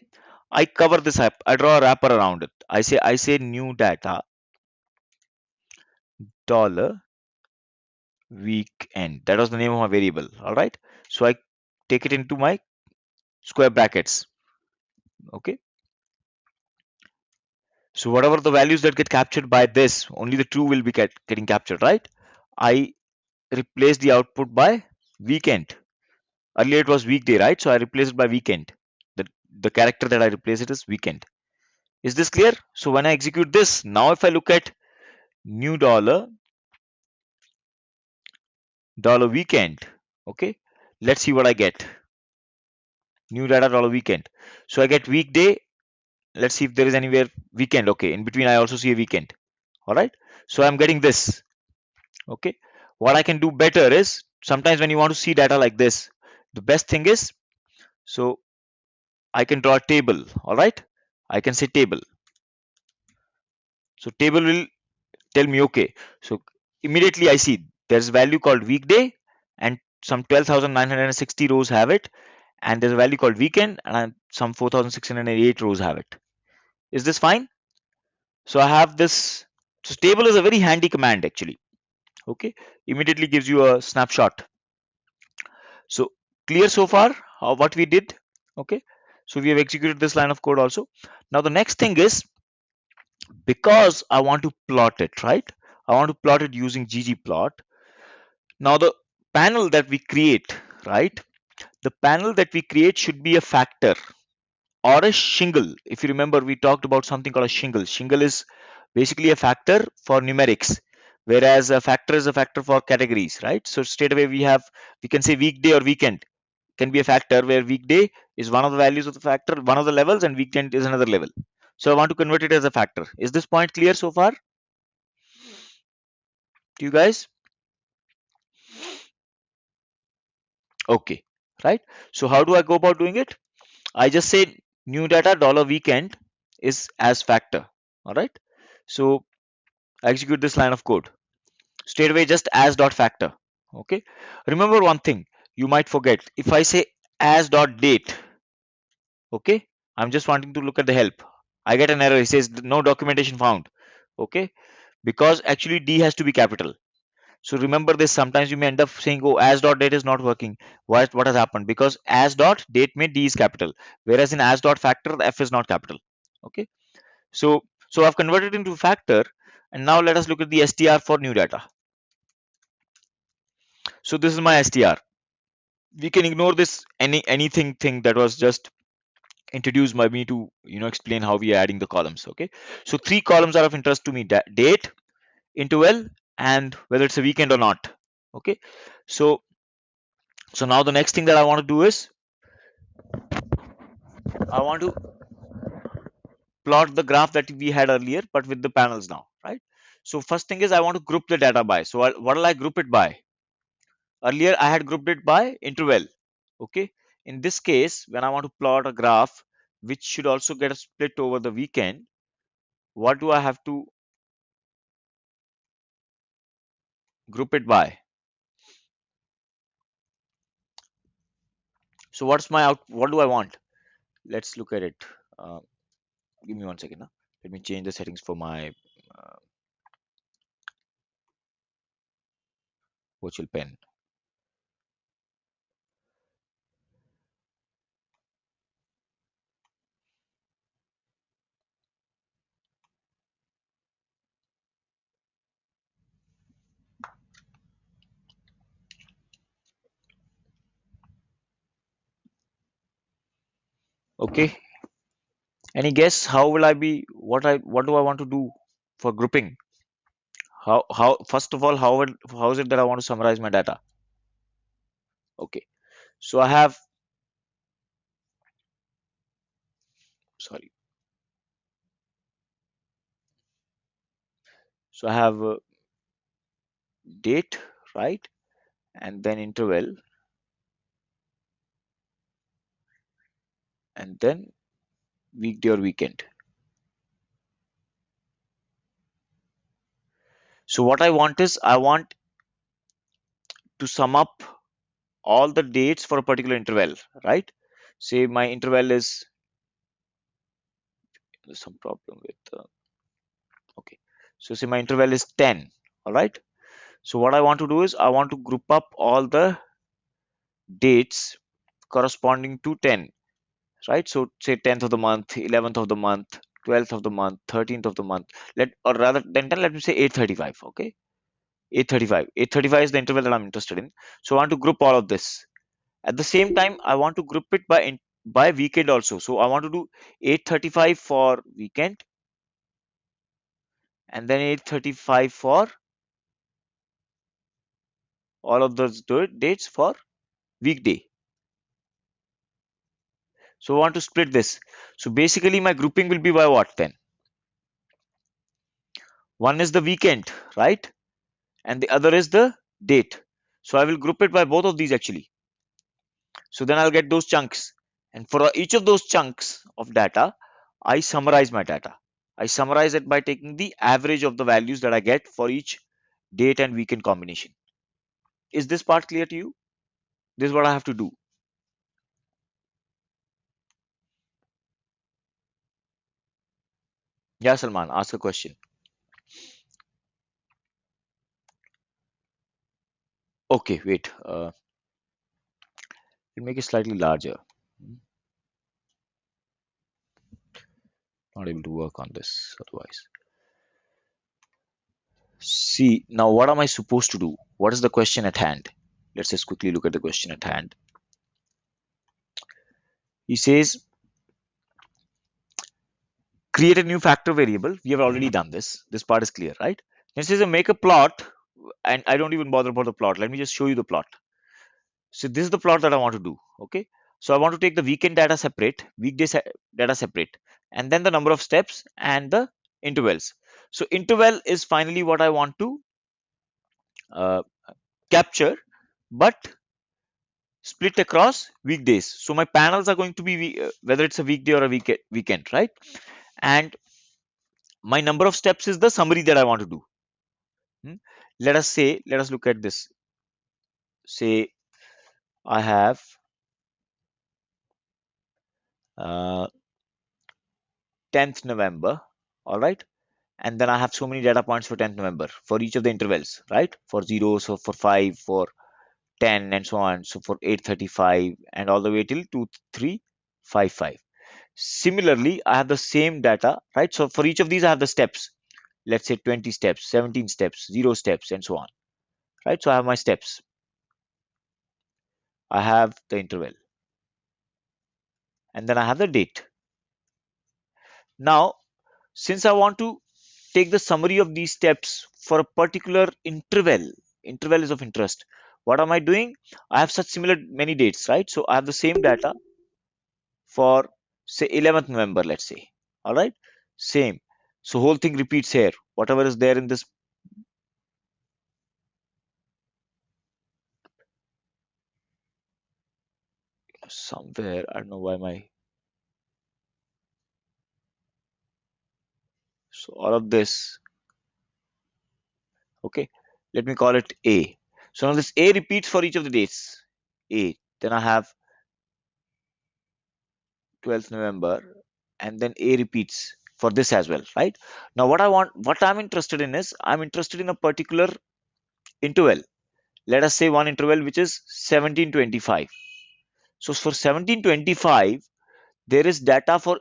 I cover this up. I draw a wrapper around it. I say new data dollar weekend. That was the name of my variable. All right. So I take it into my square brackets. Okay. So whatever the values that get captured by this, only the true will be getting captured, right? I replace the output by weekend. Earlier it was weekday, right? So I replace it by weekend. The the character that I replace it is weekend. Is this clear? So when I execute this, now if I look at new dollar weekend, okay, let's see what I get. New data dollar weekend. So I get weekday. Let's see if there is anywhere weekend. Okay, in between I also see a weekend. All right. So I'm getting this. Okay. What I can do better is sometimes when you want to see data like this, the best thing is so I can draw a table. All right. I can say table. So table will tell me okay. So immediately I see there's a value called weekday and some 12,960 rows have it, and there's a value called weekend and some 4,608 rows have it. Is this fine? So I have this. So table is a very handy command actually. Okay, immediately gives you a snapshot. So clear so far what we did. Okay, so we have executed this line of code also. Now the next thing is because I want to plot it, right? I want to plot it using ggplot. Now the panel that we create, right? The panel that we create should be a factor or a shingle. If you remember, we talked about something called a shingle. Shingle is basically a factor for numerics, whereas a factor is a factor for categories, right? So straight away we can say weekday or weekend can be a factor where weekday is one of the values of the factor, one of the levels, and weekend is another level. So I want to convert it as a factor. Is this point clear so far to you guys? Okay, right? So how do I go about doing it? I just say new data dollar weekend is as factor. All right. So I execute this line of code straight away just as dot factor. Okay. Remember one thing you might forget. If I say as dot date, okay, I'm just wanting to look at the help. I get an error. It says no documentation found. Okay, because actually D has to be capital. So remember this. Sometimes you may end up saying, "Oh, as dot date is not working." What has happened? Because as dot date may D is capital, whereas in as dot factor the F is not capital. Okay. So I've converted into factor, and now let us look at the str for new data. So this is my str. We can ignore this anything thing that was just introduced by me to explain how we are adding the columns. Okay. So three columns are of interest to me: date, interval, and whether it's a weekend or not. Okay. So so now the next thing that I want to do is I want to plot the graph that we had earlier, but with the panels now, right? So first thing is I want to group the data by. So what will I group it by? Earlier I had grouped it by interval. Okay. In this case, when I want to plot a graph which should also get a split over the weekend, what do I have to group it by? So what's my out? What do I want? Let's look at it. Uh, Give me 1 second. Huh? Let me change the settings for my uh, virtual pen. Okay. Any guess how will I be what do I want to do for grouping? How first of all how is it that I want to summarize my data? Okay. So I have sorry. So I have date, right? And then interval and then weekday or weekend. So what I want is I want to sum up all the dates for a particular interval, right? Say my interval is there's some problem with okay. So say my interval is 10, all right? So what I want to do is I want to group up all the dates corresponding to 10, right? So say 10th of the month, 11th of the month, 12th of the month, 13th of the month. Let or rather than 10, let me say 835, okay? 835. 835 is the interval that I'm interested in. So I want to group all of this. At the same time, I want to group it by weekend also. So I want to do 835 for weekend and then 835 for all of those dates for weekday. So I want to split this. So basically my grouping will be by what then? One is the weekend, right? And the other is the date. So I will group it by both of these actually. So then I'll get those chunks. And for each of those chunks of data, I summarize my data. I summarize it by taking the average of the values that I get for each date and weekend combination. Is this part clear to you? This is what I have to do. Yeah, Salman, ask a question. Okay, wait. We'll make it slightly larger. Not able to work on this otherwise. See, now what am I supposed to do? What is the question at hand? Let's just quickly look at the question at hand. He says, create a new factor variable. We have already done this. This part is clear, right? It says, make a plot, and I don't even bother about the plot. Let me just show you the plot. So this is the plot that I want to do. Okay. So I want to take the weekend data separate, data separate, and then the number of steps and the intervals. So interval is finally what I want to uh, capture, but split across weekdays. So my panels are going to be whether it's a weekday or a weekend, right? And my number of steps is the summary that I want to do. Hmm? Let us look at this. Say I have uh, 10th November, all right? And then I have so many data points for 10th November for each of the intervals, right? For 0, so for 5, for 10, and so on. So for 835 and all the way till 2355. Similarly, I have the same data, right? So for each of these, I have the steps. Let's say 20 steps, 17 steps, 0 steps, and so on, right? So I have my steps. I have the interval, and then I have the date. Now, since I want to take the summary of these steps for a particular interval is of interest. What am I doing? I have such similar many dates, right? So I have the same data for say 11th November, let's say. All right, same. So whole thing repeats here. Whatever is there in this somewhere, I don't know why my so all of this. Okay, let me call it A. So now this A repeats for each of the dates. A. Then I have 12th November, and then A repeats for this as well, right? Now, what I'm interested in is I'm interested in a particular interval. Let us say one interval which is 1725. So for 1725, there is data for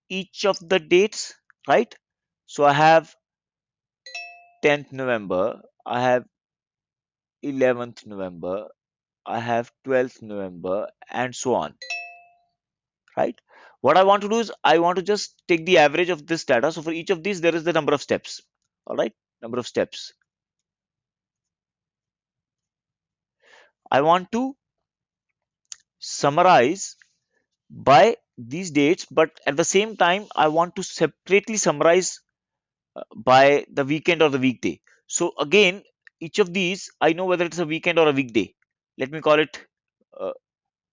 each of the dates, right? So I have 10th November, I have 11th November, I have 12th November, and so on, right? What I want to do is I want to just take the average of this data. So for each of these, there is the number of steps. All right, number of steps. I want to summarize by these dates, but at the same time, I want to separately summarize by the weekend or the weekday. So again, each of these, I know whether it's a weekend or a weekday. Let me call it uh,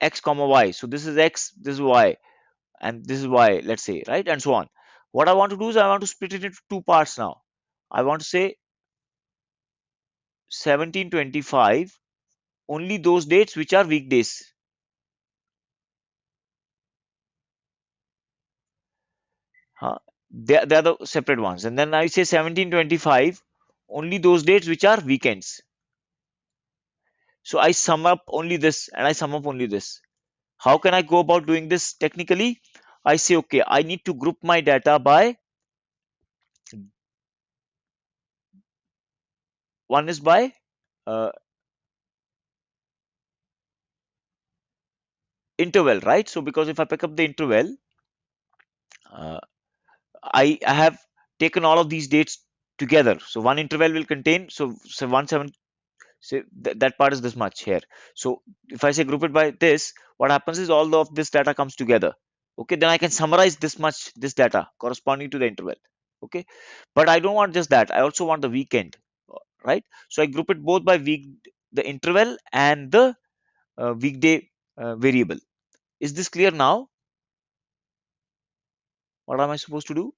x comma y. So this is x, this is y, and this is y, let's say, right, and so on. What I want to do is I want to split it into two parts now. I want to say 1725, only those dates which are weekdays. Huh? They are the separate ones. And then I say 1725, only those dates which are weekends. So I sum up only this and I sum up only this. How can I go about doing this technically? I say, okay, I need to group my data by, one is by uh, interval, right? So because if I pick up the interval, uh, I have taken all of these dates together. So one interval will contain, so 17, so that part is this much here. So if I say group it by this, what happens is all of this data comes together. Okay, then I can summarize this much, this data corresponding to the interval. Okay, but I don't want just that. I also want the weekend, right? So I group it both by week, the interval and the weekday variable. Is this clear now? What am I supposed to do?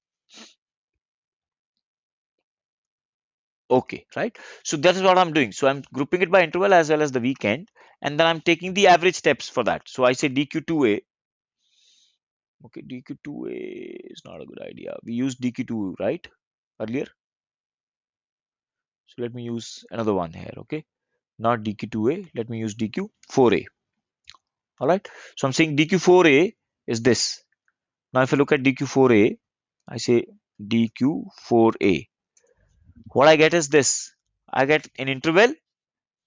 Okay, right. So that is what I'm doing. So I'm grouping it by interval as well as the weekend, and then I'm taking the average steps for that. So I say dq2a. Okay, dq2a is not a good idea. We used dq2, right, earlier. So let me use another one here. Okay, not dq2a. Let me use dq4a. All right. So I'm saying dq4a is this. Now if I look at dq4a, I say dq4a. What I get is this. I get an interval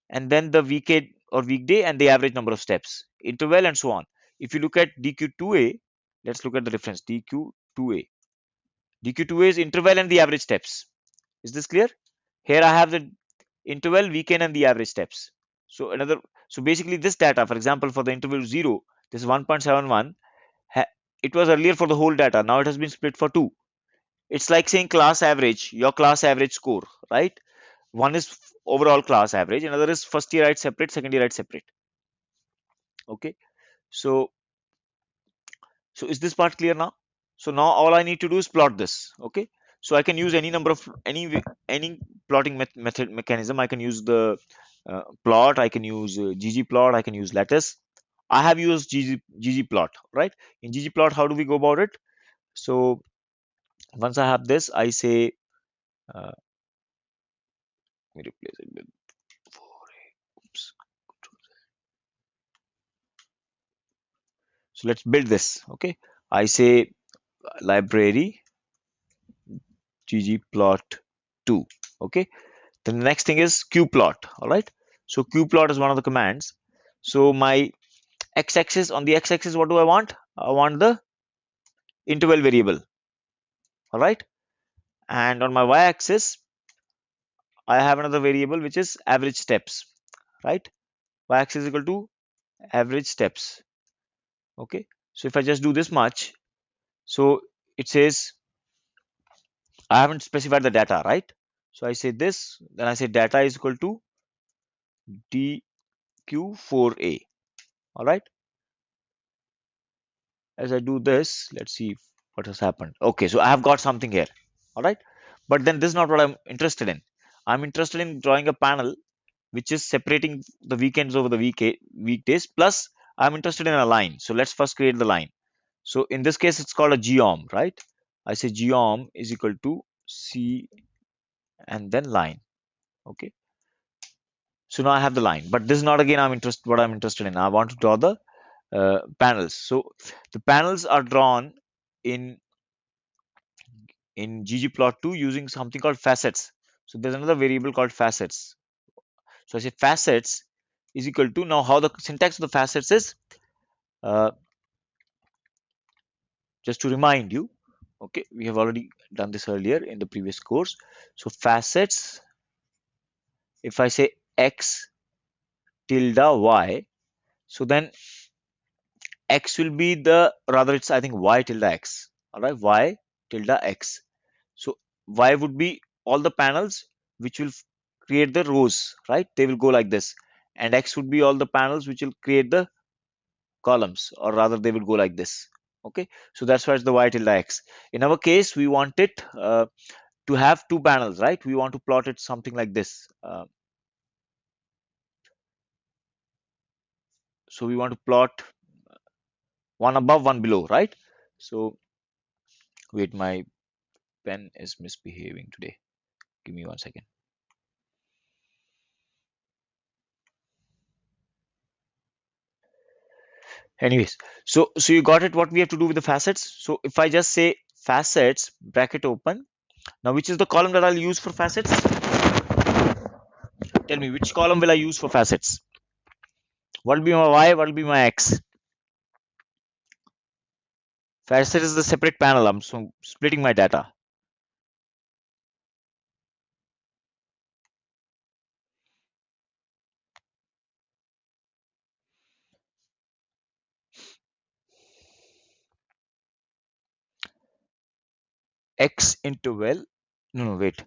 and then the weekend or weekday and the average number of steps, interval, and so on. If you look at dq2a, let's look at the difference. dq2a, dq2a is interval and the average steps. Is this clear? Here I have the interval, weekend, and the average steps. So another, so basically this data, for example, for the interval 0, this 1.71, it was earlier for the whole data. Now it has been split for two. It's like saying class average, your class average score, right? One is overall class average, another is first year write separate, second year write separate. Okay, so is this part clear now? So now all I need to do is plot this. Okay, so I can use any number of any plotting method mechanism. I can use the plot, I can use ggplot, I can use lattice. I have used ggplot, right? In ggplot, how do we go about it? So once I have this, I say let me replace it with 4a. Oops. So let's build this. Okay, I say library ggplot2. Okay, then the next thing is qplot. All right, so qplot is one of the commands. So my x-axis, on the x-axis, what do I want? I want the interval variable. All right, and on my y-axis, I have another variable which is average steps. Right, y-axis is equal to average steps. Okay, so if I just do this much, so it says I haven't specified the data, right? So I say this, then I say data is equal to dq4a. All right, as I do this, let's see what has happened. Okay, so I have got something here. All right, but then this is not what I'm interested in. I'm interested in drawing a panel which is separating the weekends over the weekdays. Plus, I'm interested in a line. So let's first create the line. So in this case, it's called a geom, right? I say geom is equal to c and then line. Okay. So now I have the line, but this is not again what I'm interested in. I want to draw the panels. So the panels are drawn in ggplot2 using something called facets. So there's another variable called facets. So I say facets is equal to, now how the syntax of the facets is, uh, just to remind you. Okay, we have already done this earlier in the previous course. So facets, if I say x tilde y, so then x will be the, rather it's I think y tilde x. All right, y tilde x. So y would be all the panels which will create the rows, right? They will go like this, and x would be all the panels which will create the columns, or rather they will go like this. Okay, so that's why it's the y tilde x. In our case, we want it to have two panels, right? We want to plot it something like this. So we want to plot one above, one below, right? So wait, my pen is misbehaving today. Give me 1 second. Anyways, so you got it. What we have to do with the facets. So if I just say facets bracket open, now which is the column that I'll use for facets? Tell me, which column will I use for facets? What will be my y? What will be my x? Facet is the separate panel. I'm so splitting my data. X interval. No, no, wait.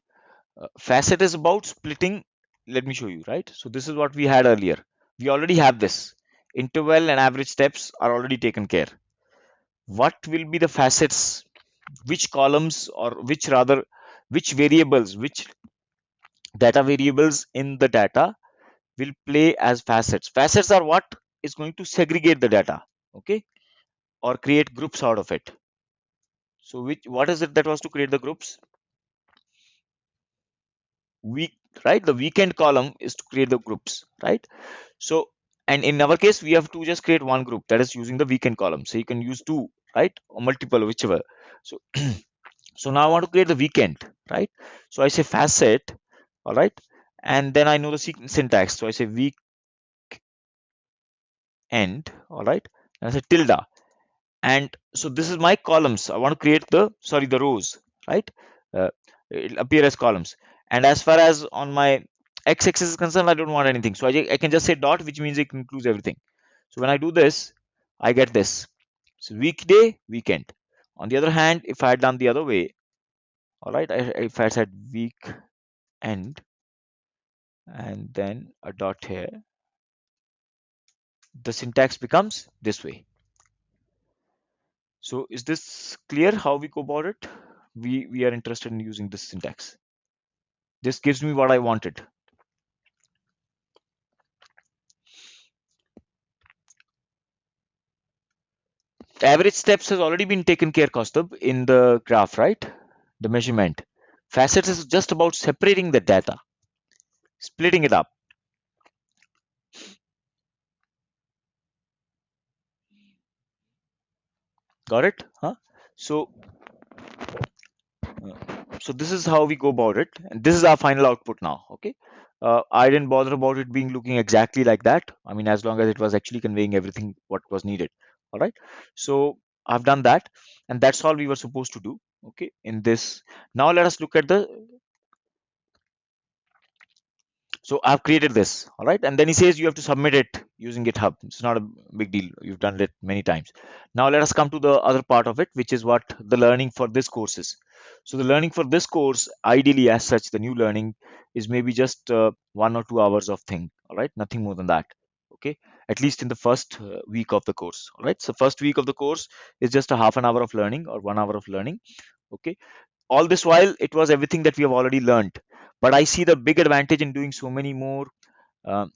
Facet is about splitting. Let me show you, right? So this is what we had earlier. We already have this. Interval and average steps are already taken care. What will be the facets? Which columns, or which rather, which variables, which data variables in the data will play as facets? Facets are what is going to segregate the data, okay, or create groups out of it. So which, what is it that was to create the groups? Week, right? The weekend column is to create the groups, right? So, and in our case, we have to just create one group, that is using the weekend column. So you can use two, right, or multiple, whichever. So so now I want to create the weekend, right? So I say facet, all right, and then I know the syntax. So I say weekend, all right, and I say tilde, and so this is my columns. I want to create the, sorry, the rows, right? uh, it'll appear as columns. And as far as on my x-axis is concerned, I don't want anything, so I can just say dot, which means it includes everything. So when I do this, I get this. So weekday, weekend. On the other hand, if I had done the other way, all right, if I said week end and then a dot here, the syntax becomes this way. So is this clear how we go about it? We are interested in using this syntax. This gives me what I wanted. The average steps has already been taken care, Kaustubh, in the graph, right? The measurement. Facets is just about separating the data, splitting it up. Got it? Huh? So, so this is how we go about it, and this is our final output now. Okay. I didn't bother about it being looking exactly like that. I mean, as long as it was actually conveying everything what was needed. All right. So I've done that, and that's all we were supposed to do. Okay. In this, now let us look at the, so I've created this, all right, and then he says you have to submit it using GitHub. It's not a big deal, you've done it many times. Now let us come to the other part of it, which is what the learning for this course is. So the learning for this course, ideally as such, the new learning is maybe just 1 or 2 hours of thing, all right, nothing more than that. Okay, at least in the first week of the course. All right, so first week of the course is just a half an hour of learning or 1 hour of learning. Okay, all this while it was everything that we have already learned, but I see the big advantage in doing so many more uh,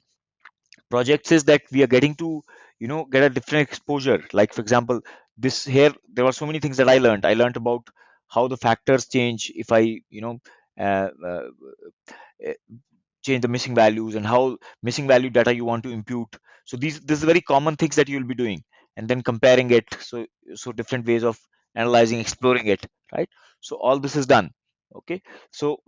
projects is that we are getting to, get a different exposure. Like for example, this here, there were so many things that I learned about how the factors change if I, uh, uh, uh, change the missing values, and how missing value data you want to impute. So these are very common things that you will be doing, and then comparing it. So different ways of analyzing, exploring it, right? So all this is done. Okay. So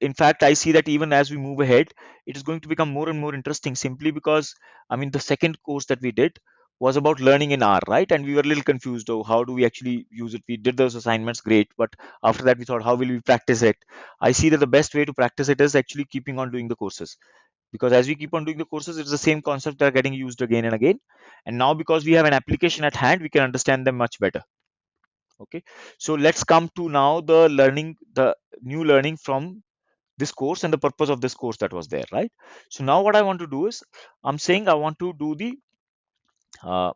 in fact, I see that even as we move ahead, it is going to become more and more interesting, simply because, I mean, the second course that we did was about learning in R, right? And we were a little confused. Oh, how do we actually use it? We did those assignments, great, but after that we thought, how will we practice it? I see that the best way to practice it is actually keeping on doing the courses, because as we keep on doing the courses, it's the same concepts that are getting used again and again. And now because we have an application at hand, we can understand them much better. Okay, so let's come to now the learning, the new learning from this course and the purpose of this course that was there, right? So now what I want to do is, I'm saying I want to do the uh,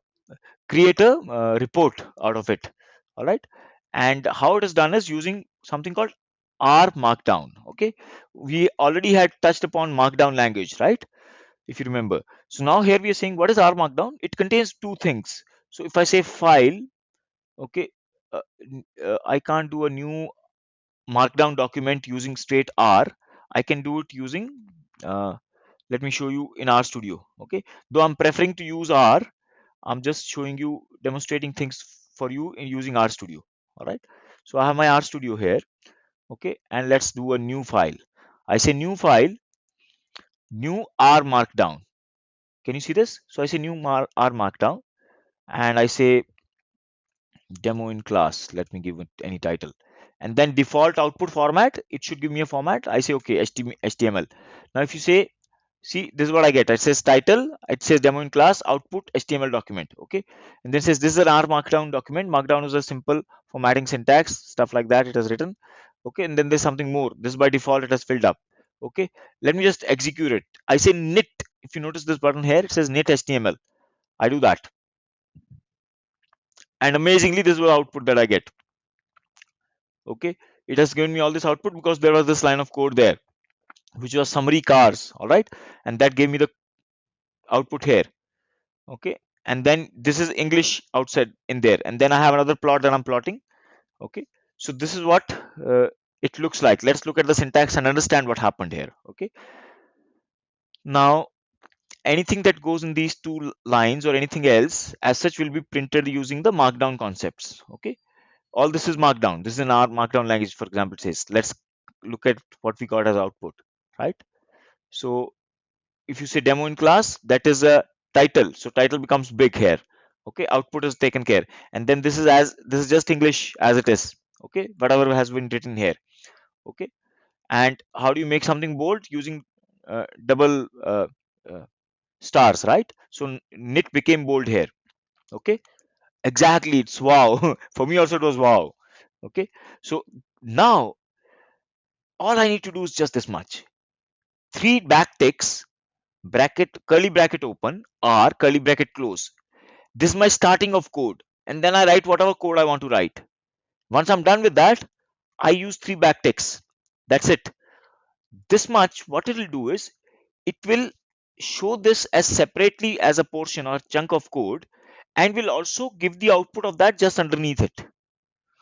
create a report out of it. All right, and how it is done is using something called R markdown. Okay, we already had touched upon markdown language, right? If you remember. So now here we are saying, what is R markdown? It contains two things. So if I say file, okay, I can't do a new markdown document using straight R. I can do it using uh, let me show you in R Studio. Okay, though I'm preferring to use R, I'm just showing you, demonstrating things for you in using R Studio. All right, so I have my R Studio here. Okay, and let's do a new file. I say new file, new R markdown. Can you see this? So I say new R markdown, and I say demo in class. Let me give it any title. And then default output format, it should give me a format. I say, okay, HTML. Now, if you say, see, this is what I get. It says title, it says demo in class, output, HTML document. Okay. And then it says this is an R markdown document. Markdown is a simple formatting syntax, stuff like that. It has written. Okay. And then there's something more. This by default, it has filled up. Okay. Let me just execute it. I say knit. If you notice this button here, it says knit HTML. I do that. And amazingly, this is the output that I get. Okay, it has given me all this output because there was this line of code there which was summary cars. All right, and that gave me the output here. Okay, and then this is English outside in there, and then I have another plot that I'm plotting. Okay, so this is what it looks like. Let's look at the syntax and understand what happened here. Okay, now anything that goes in these two lines or anything else as such will be printed using the markdown concepts. Okay, all this is markdown. This is in our markdown language, for example. It says, let's look at what we got as output, right? So if you say demo in class, that is a title, so title becomes big here. Okay, output is taken care, and then this is just English as it is. Okay, whatever has been written here. Okay, and how do you make something bold? Using double uh, stars, right? So knit became bold here. Okay, exactly, it's wow. For me also it was wow. Okay, so now all I need to do is just this much. Three backticks, bracket, curly bracket open, or curly bracket close. This is my starting of code. And then I write whatever code I want to write. Once I'm done with that, I use three backticks. That's it. This much, what it will do is, it will show this as separately as a portion or chunk of code, and will also give the output of that just underneath it.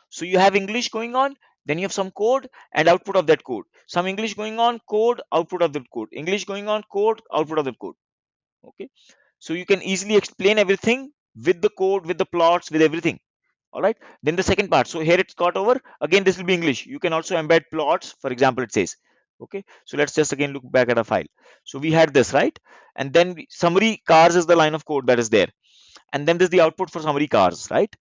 So you have English going on, then you have some code and output of that code. Some English going on, code, output of that code. English going on, code, output of that code. Okay. So you can easily explain everything with the code, with the plots, with everything. All right. Then the second part. So here it's got over. Again, this will be English. You can also embed plots. For example, it says. Okay. So let's just again look back at a file. So we had this, right? And then summary cars is the line of code that is there. And then there's the output for summary cars, right?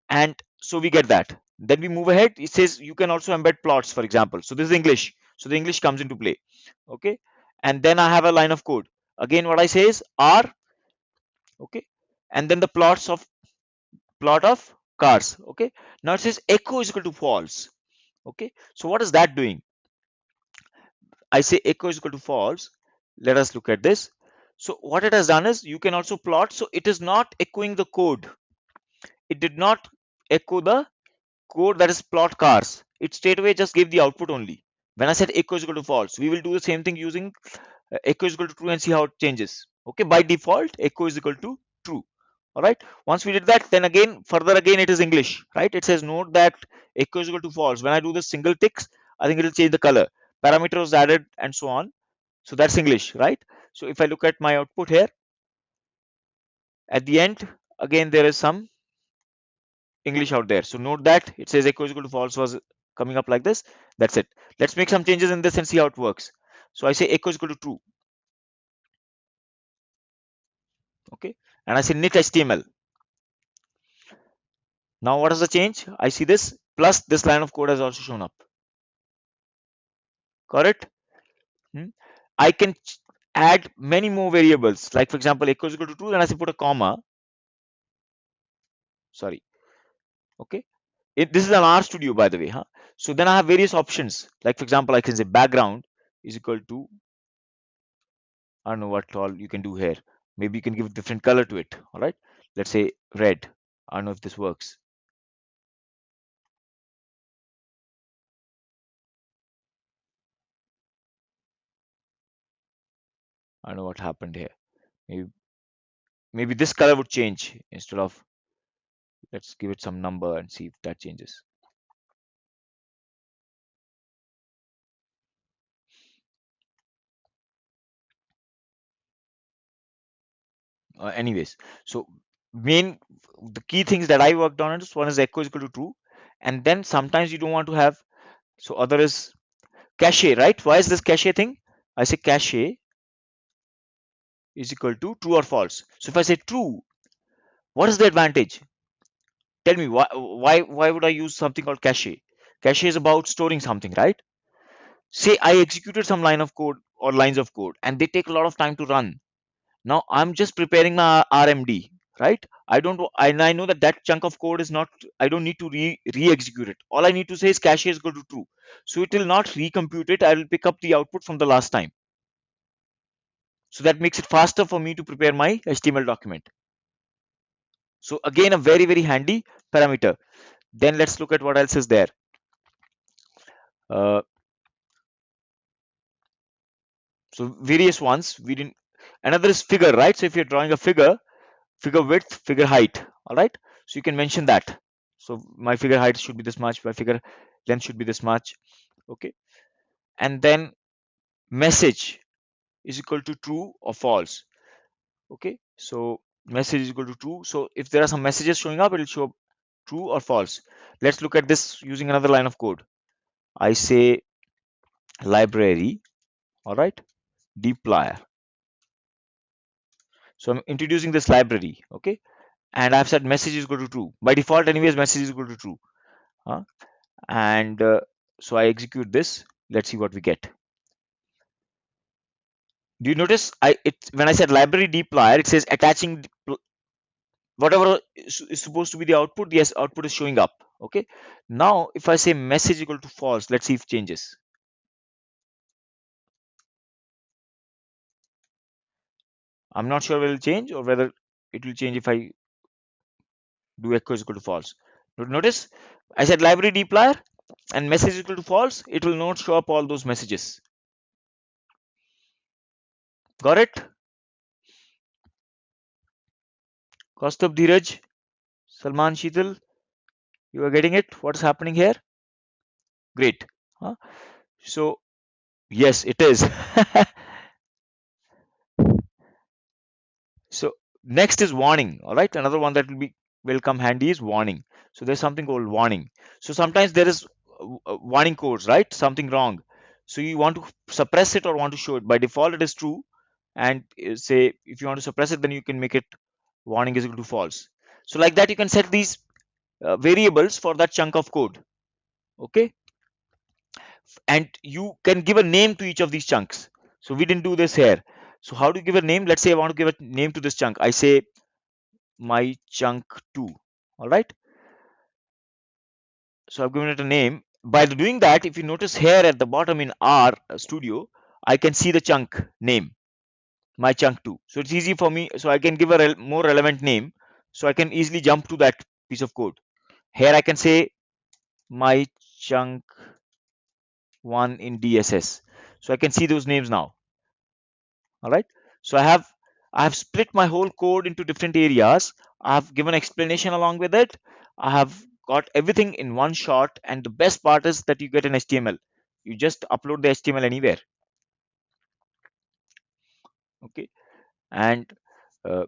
And so we get that. Then we move ahead. It says you can also embed plots, for example. So this is English. So the English comes into play. Okay. And then I have a line of code. Again, what I say is R. Okay. And then the plot of cars. Okay. Now it says echo is equal to false. Okay. So what is that doing? I say echo is equal to false. Let us look at this. So what it has done is, you can also plot. So it is not echoing the code. It did not echo the code that is plot cars. It straight away just gave the output only. When I said echo is equal to false, we will do the same thing using echo is equal to true and see how it changes. Okay, by default, echo is equal to true. All right. Once we did that, then again, further again, it is English, right? It says note that echo is equal to false. When I do the single ticks, I think it will change the color. Parameter was added and so on. So that's English, right? So if I look at my output here, at the end, again, there is some English out there. So note that it says echo is equal to false was coming up like this. That's it. Let's make some changes in this and see how it works. So I say echo is equal to true. Okay, and I say knit HTML. Now what is the change? I see this plus this line of code has also shown up. Correct? Hmm? I can add many more variables. Like for example, echo is equal to true, then I say put a comma. Sorry. Okay. This is an R studio, by the way. Huh? So then I have various options. Like for example, I can say background is equal to, I don't know what all you can do here. Maybe you can give a different color to it. All right. Let's say red. I don't know if this works. I don't know what happened here. Maybe, maybe this color would change instead of, let's give it some number and see if that changes. Anyways, so main the key things that I worked on is one is echo is equal to true, and then sometimes you don't want to have, so other is cache, right? Why is this cache thing? I say cache is equal to true or false. So if I say true, what is the advantage? Tell me why would I use something called cache? Cache is about storing something, right? Say I executed some line of code or lines of code and they take a lot of time to run. Now I'm just preparing my RMD, right? I don't, and I know that that chunk of code is not, I don't need to re-execute it. All I need to say is cache is equal to true. So it will not recompute it. I will pick up the output from the last time. So that makes it faster for me to prepare my HTML document. So again, a very, very handy parameter. Then let's look at what else is there. Uh, so various ones we didn't, another is figure, right? So if you're drawing a figure, figure width, figure height, all right? So you can mention that. So my figure height should be this much, my figure length should be this much. Okay. And then message is equal to true or false. Okay. So message is equal to true. So if there are some messages showing up, it will show up true or false. Let's look at this using another line of code. I say library, all right, dplyr. So I'm introducing this library, okay, and I've said message is equal to true. By default, anyways, message is equal to true. Huh? And so I execute this. Let's see what we get. Do you notice when I said library dplyr, it says attaching whatever is supposed to be the output. Yes, output is showing up. Okay. Now if I say message equal to false, let's see if it changes. I'm not sure whether it will change or whether it will change if I do echo is equal to false. Notice I said library dplyr and message is equal to false. It will not show up all those messages. Got it? Kaustubh, Dheeraj, Salman, Sheetal, you are getting it? What's happening here? Great. Huh? So yes, it is. So next is warning. All right, another one that will come handy is warning. So there's something called warning. So sometimes there is warning codes, right? Something wrong. So you want to suppress it or want to show it. By default, it is true. And say if you want to suppress it, then you can make it warning is equal to false. So like that, you can set these variables for that chunk of code. Okay, and you can give a name to each of these chunks. So we didn't do this here. So how do you give a name? Let's say I want to give a name to this chunk. I say my chunk 2. All right. So I've given it a name. By doing that, if you notice here at the bottom in R studio, I can see the chunk name, my chunk 2. So it's easy for me. So I can give a more relevant name. So I can easily jump to that piece of code. Here I can say my chunk 1 in DSS. So I can see those names now. All right. So I have split my whole code into different areas. I have given explanation along with it. I have got everything in one shot, and the best part is that you get an HTML. You just upload the HTML anywhere. Okay. And uh,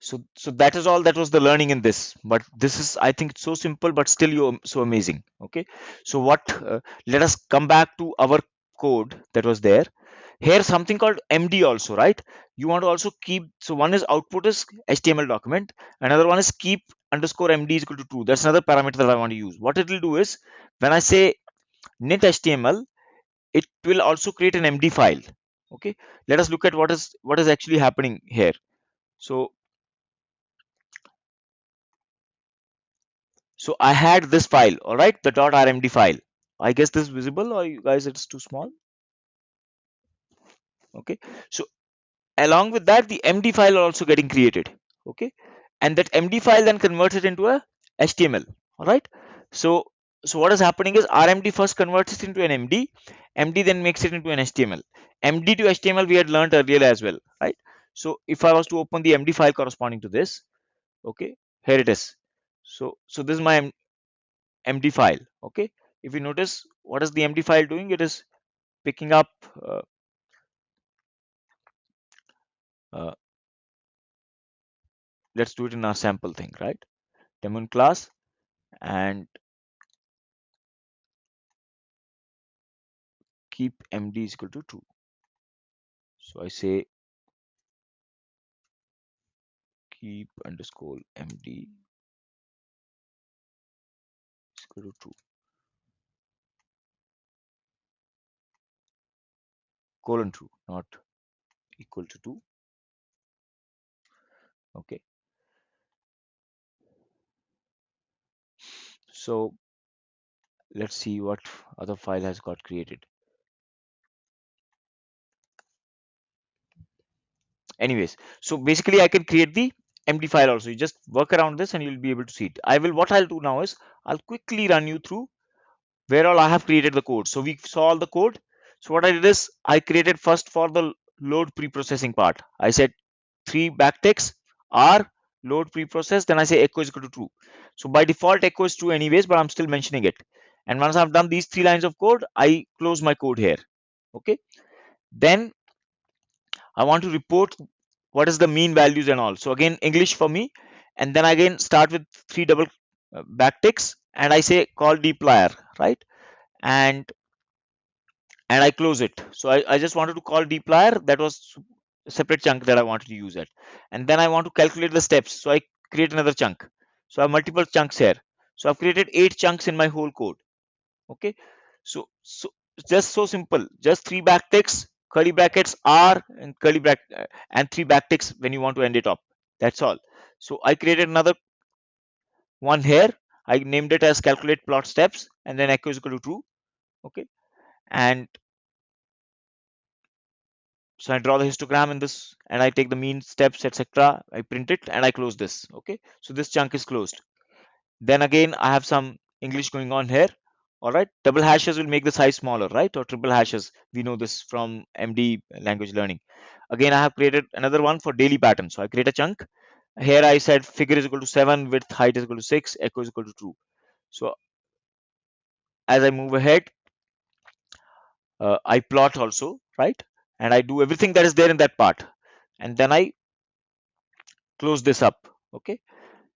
So that is all that was the learning in this. But this is, I think, so simple, but still you so amazing. Okay. So what? Let us come back to our code that was there. Here something called MD also, right? You want to also keep. So one is output is HTML document. Another one is keep underscore MD is equal to true. That's another parameter that I want to use. What it will do is when I say net HTML, it will also create an MD file. Okay. Let us look at what is actually happening here. So So I had this file, all right, the .rmd file. I guess this is visible, or you guys it's too small. Okay. So along with that, the MD file are also getting created. Okay. And that MD file then converts it into a HTML. All right. So so what is happening is RMD first converts it into an MD. MD then makes it into an HTML. MD to HTML we had learned earlier as well, right? So if I was to open the MD file corresponding to this, okay, here it is. So this is my MD file. Okay. If you notice, what is the MD file doing? It is picking up, uh, uh, let's do it in our sample thing, right? Demo class, and keep MD is equal to true. So I say keep underscore MD is equal to true, colon true, not equal to 2. Okay. So let's see what other file has got created. Anyways, so basically I can create the MD file also. You just work around this and you'll be able to see it. What I'll do now is I'll quickly run you through where all I have created the code. So we saw all the code. So what I did is I created first for the load pre-processing part. I said three backticks R load pre-process. Then I say echo is equal to true. So by default echo is true anyways, but I'm still mentioning it. And once I've done these 3 lines of code, I close my code here. Okay. Then I want to report what is the mean values and all. So again English for me, and then again start with three double backticks, and I say call dplyr, right? And I close it. So I just wanted to call dplyr. That was a separate chunk that I wanted to use it. And then I want to calculate the steps. So I create another chunk. So I have multiple chunks here. So I've created 8 chunks in my whole code. Okay. So just so simple. Just three backticks, curly brackets R and curly bracket and three backticks when you want to end it up. That's all. So I created another one here. I named it as calculate plot steps and then echo is equal to true. Okay. And so I draw the histogram in this and I take the mean steps, etc. I print it and I close this. Okay. So this chunk is closed. Then again, I have some English going on here. All right. Double hashes will make the size smaller, right? Or triple hashes. We know this from MD language learning. Again, I have created another one for daily pattern. So I create a chunk. Here I said figure is equal to 7, width, height is equal to 6, echo is equal to true. So as I move ahead, I plot also, right? And I do everything that is there in that part. And then I close this up. Okay.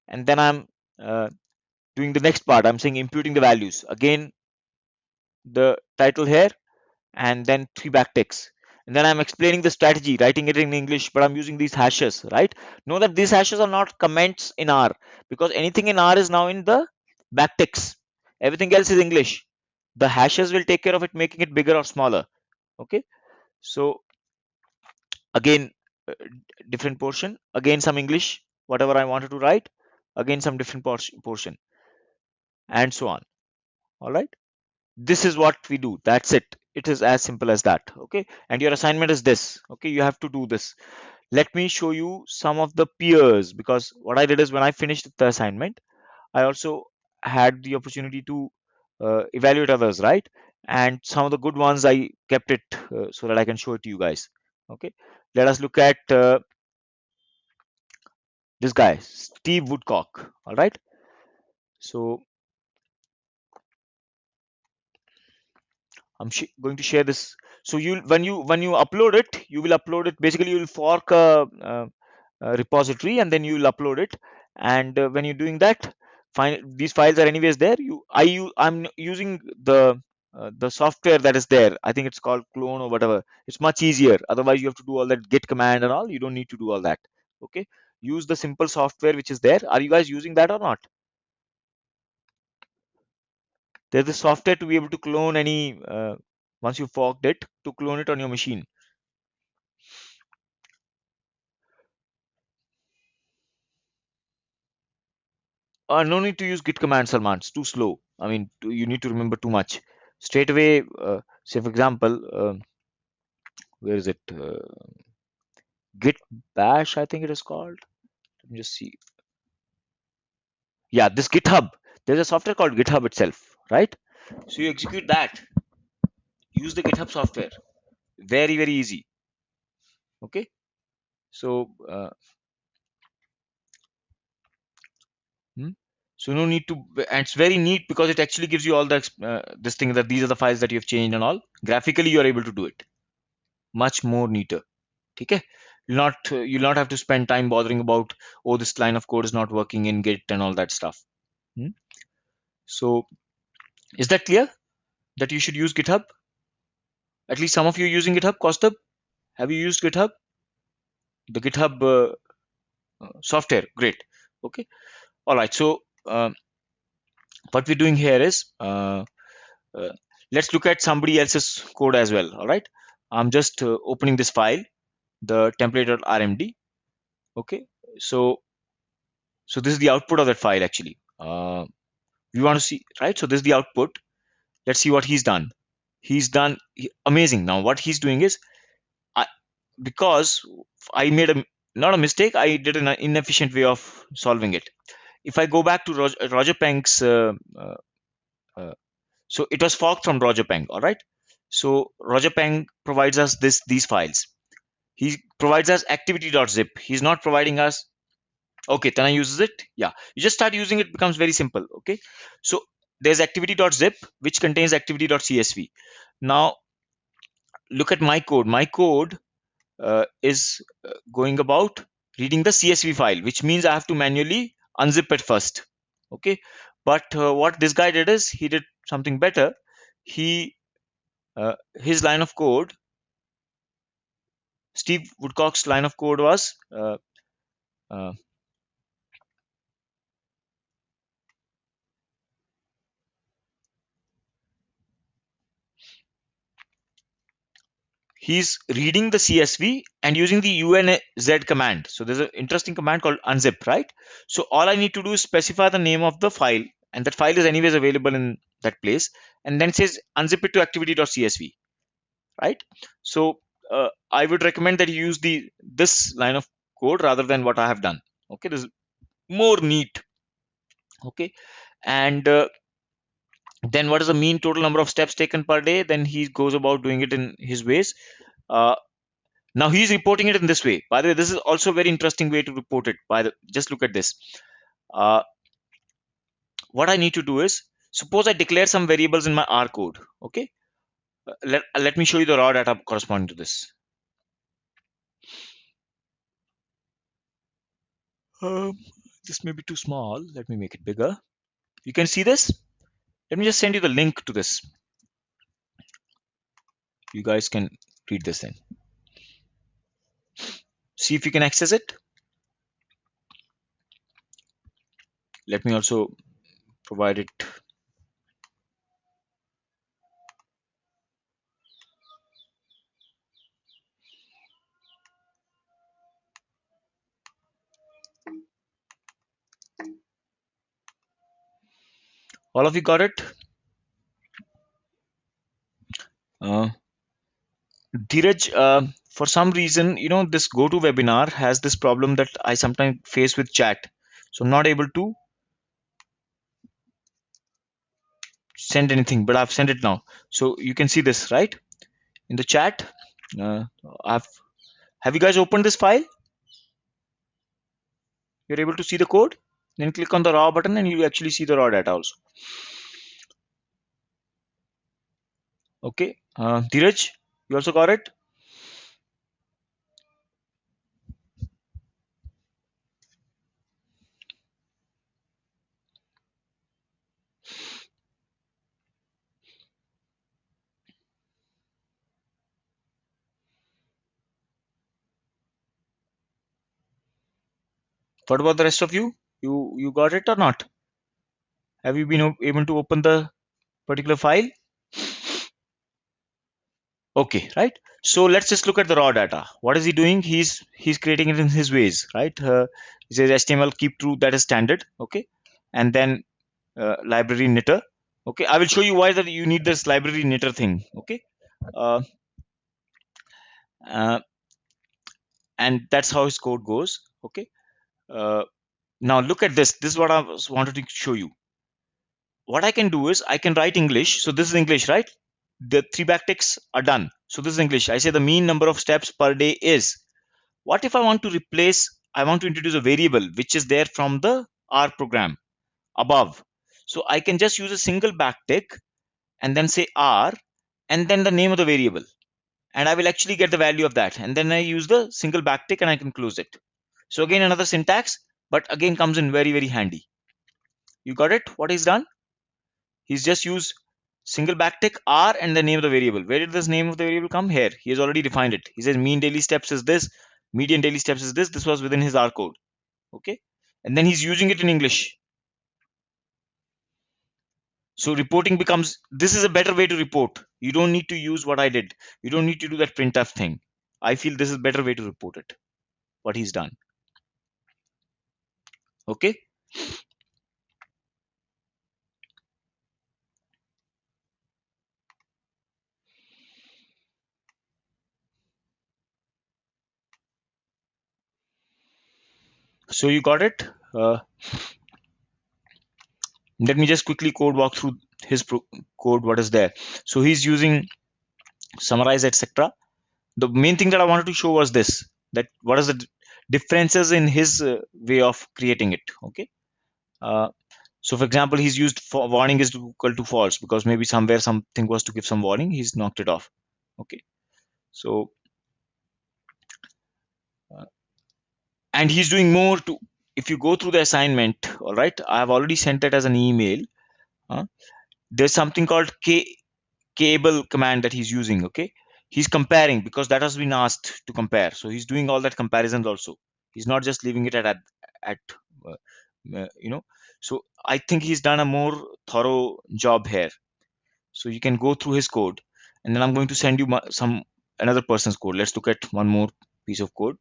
And then I'm uh, doing the next part. I'm saying imputing the values. Again, the title here and then three backticks. And then I'm explaining the strategy, writing it in English, but I'm using these hashes, right? Know that these hashes are not comments in R, because anything in R is now in the backticks. Everything else is English. The hashes will take care of it, making it bigger or smaller. Okay. So again, uh, different portion. Again, some English, whatever I wanted to write. Again, some different portion, and so on. All right. This is what we do. That's it. It is as simple as that. Okay. And your assignment is this. Okay. You have to do this. Let me show you some of the peers, because what I did is when I finished the assignment, I also had the opportunity to evaluate others, right? And some of the good ones I kept it so that I can show it to you guys. Okay. Let us look at this guy, Steve Woodcock. All right. So I'm going to share this. So you when you upload it, you will upload it. Basically, you will fork repository, and then you'll upload it. And when you're doing that, these files are anyways there. I'm using the software that is there. I think it's called clone or whatever. It's much easier. Otherwise you have to do all that git command and all. You don't need to do all that. Okay, use the simple software which is there. Are you guys using that or not? There's a software to be able to clone any once you forked it, to clone it on your machine. No need to use git command, Salman. It's too slow. I mean, you need to remember too much. Straight away, say for example, where is it? Git bash, I think it is called. Let me just see. Yeah, this GitHub. There's a software called GitHub itself, right? So you execute that. Use the GitHub software. Very, very easy. Okay. So, hmm, so no need to, and it's very neat because it actually gives you all the this thing that these are the files that you've changed and all. Graphically, you are able to do it much more neater. Okay, you'll not have to spend time bothering about, oh, this line of code is not working in Git and all that stuff. Hmm? So is that clear that you should use GitHub? At least some of you are using GitHub. Kaustubh, have you used GitHub? The GitHub software. Great. Okay. All right. So what we're doing here is uh, let's look at somebody else's code as well. All right. I'm just opening this file, the template.rmd. Okay. So this is the output of that file actually. We want to see, right? So this is the output. Let's see what he's done. Amazing. Now what he's doing is, I, because I made a not a mistake, I did an inefficient way of solving it. If I go back to Roger Peng's, uh, so it was forked from Roger Peng. All right. So Roger Peng provides us these files. He provides us activity.zip. He's not providing us. Okay, Tana uses it. Yeah, you just start using it, becomes very simple. Okay, so there's activity.zip which contains activity.csv. Now look at my code. My code is going about reading the CSV file, which means I have to manually unzip it first. Okay, but what this guy did is he did something better. He his line of code, Steve Woodcock's line of code was uh, he's reading the CSV and using the unz command. So there's an interesting command called unzip, right? So all I need to do is specify the name of the file, and that file is anyways available in that place, and then it says unzip it to activity.csv, right? So I would recommend that you use this line of code rather than what I have done. Okay, this is more neat. Okay, and then what is the mean total number of steps taken per day? Then he goes about doing it in his ways. Uh, Now he's reporting it in this way. By the way, this is also a very interesting way to report it. Just look at this. Uh, what I need to do is, suppose I declare some variables in my R code. Okay, let me show you the raw data corresponding to this. Um, this may be too small. Let me make it bigger. You can see this. Let me just send you the link to this. You guys can read this then. See if you can access it. Let me also provide it. All of you got it? Uh, Dheeraj, for some reason, this GoToWebinar has this problem that I sometimes face with chat. So I'm not able to send anything, but I've sent it now. So you can see this, right? In the chat. Uh, I've Have you guys opened this file? You're able to see the code. Then click on the raw button and you actually see the raw data also. Okay. Dheeraj, you also got it? What about the rest of you? You got it or not? Have you been able to open the particular file? Okay, right. So let's just look at the raw data. What is he doing? He's creating it in his ways, right? He says HTML keep true, that is standard. Okay, and then library knitter. Okay, I will show you why that you need this library knitter thing. Okay, uh, uh, and that's how his code goes. Okay, uh, now look at this. This is what wanted to show you. What I can do is I can write English. So this is English, right? The three backticks are done. So this is English. I say the mean number of steps per day is. What if I want to replace, I want to introduce a variable which is there from the R program above. So I can just use a single backtick and then say R and then the name of the variable. And I will actually get the value of that. And then I use the single backtick and I can close it. So again, another syntax, but again comes in very, very handy. You got it? What he's done? He's just used single backtick R and the name of the variable. Where did this name of the variable come? Here. He has already defined it. He says mean daily steps is this, median daily steps is this. This was within his R code. Okay. And then he's using it in English. So reporting becomes, this is a better way to report. You don't need to use what I did. You don't need to do that printf thing. I feel this is a better way to report it, what he's done. Okay. So you got it. Let me just quickly code walk through his code, what is there. So he's using summarize, etc. The main thing that I wanted to show was this, that what is the differences in his way of creating it. Okay. Uh, so for example, he's used for warning is equal to false because maybe somewhere something was to give some warning. He's knocked it off. Okay. So, uh, and he's doing more to, if you go through the assignment, all right, I have already sent it as an email. uh, there's something called cable command that he's using. Okay, he's comparing because that has been asked to compare, so he's doing all that comparisons also. He's not just leaving it at uh, you know. So I think he's done a more thorough job here. So you can go through his code, and then I'm going to send you some another person's code. Let's look at one more piece of code.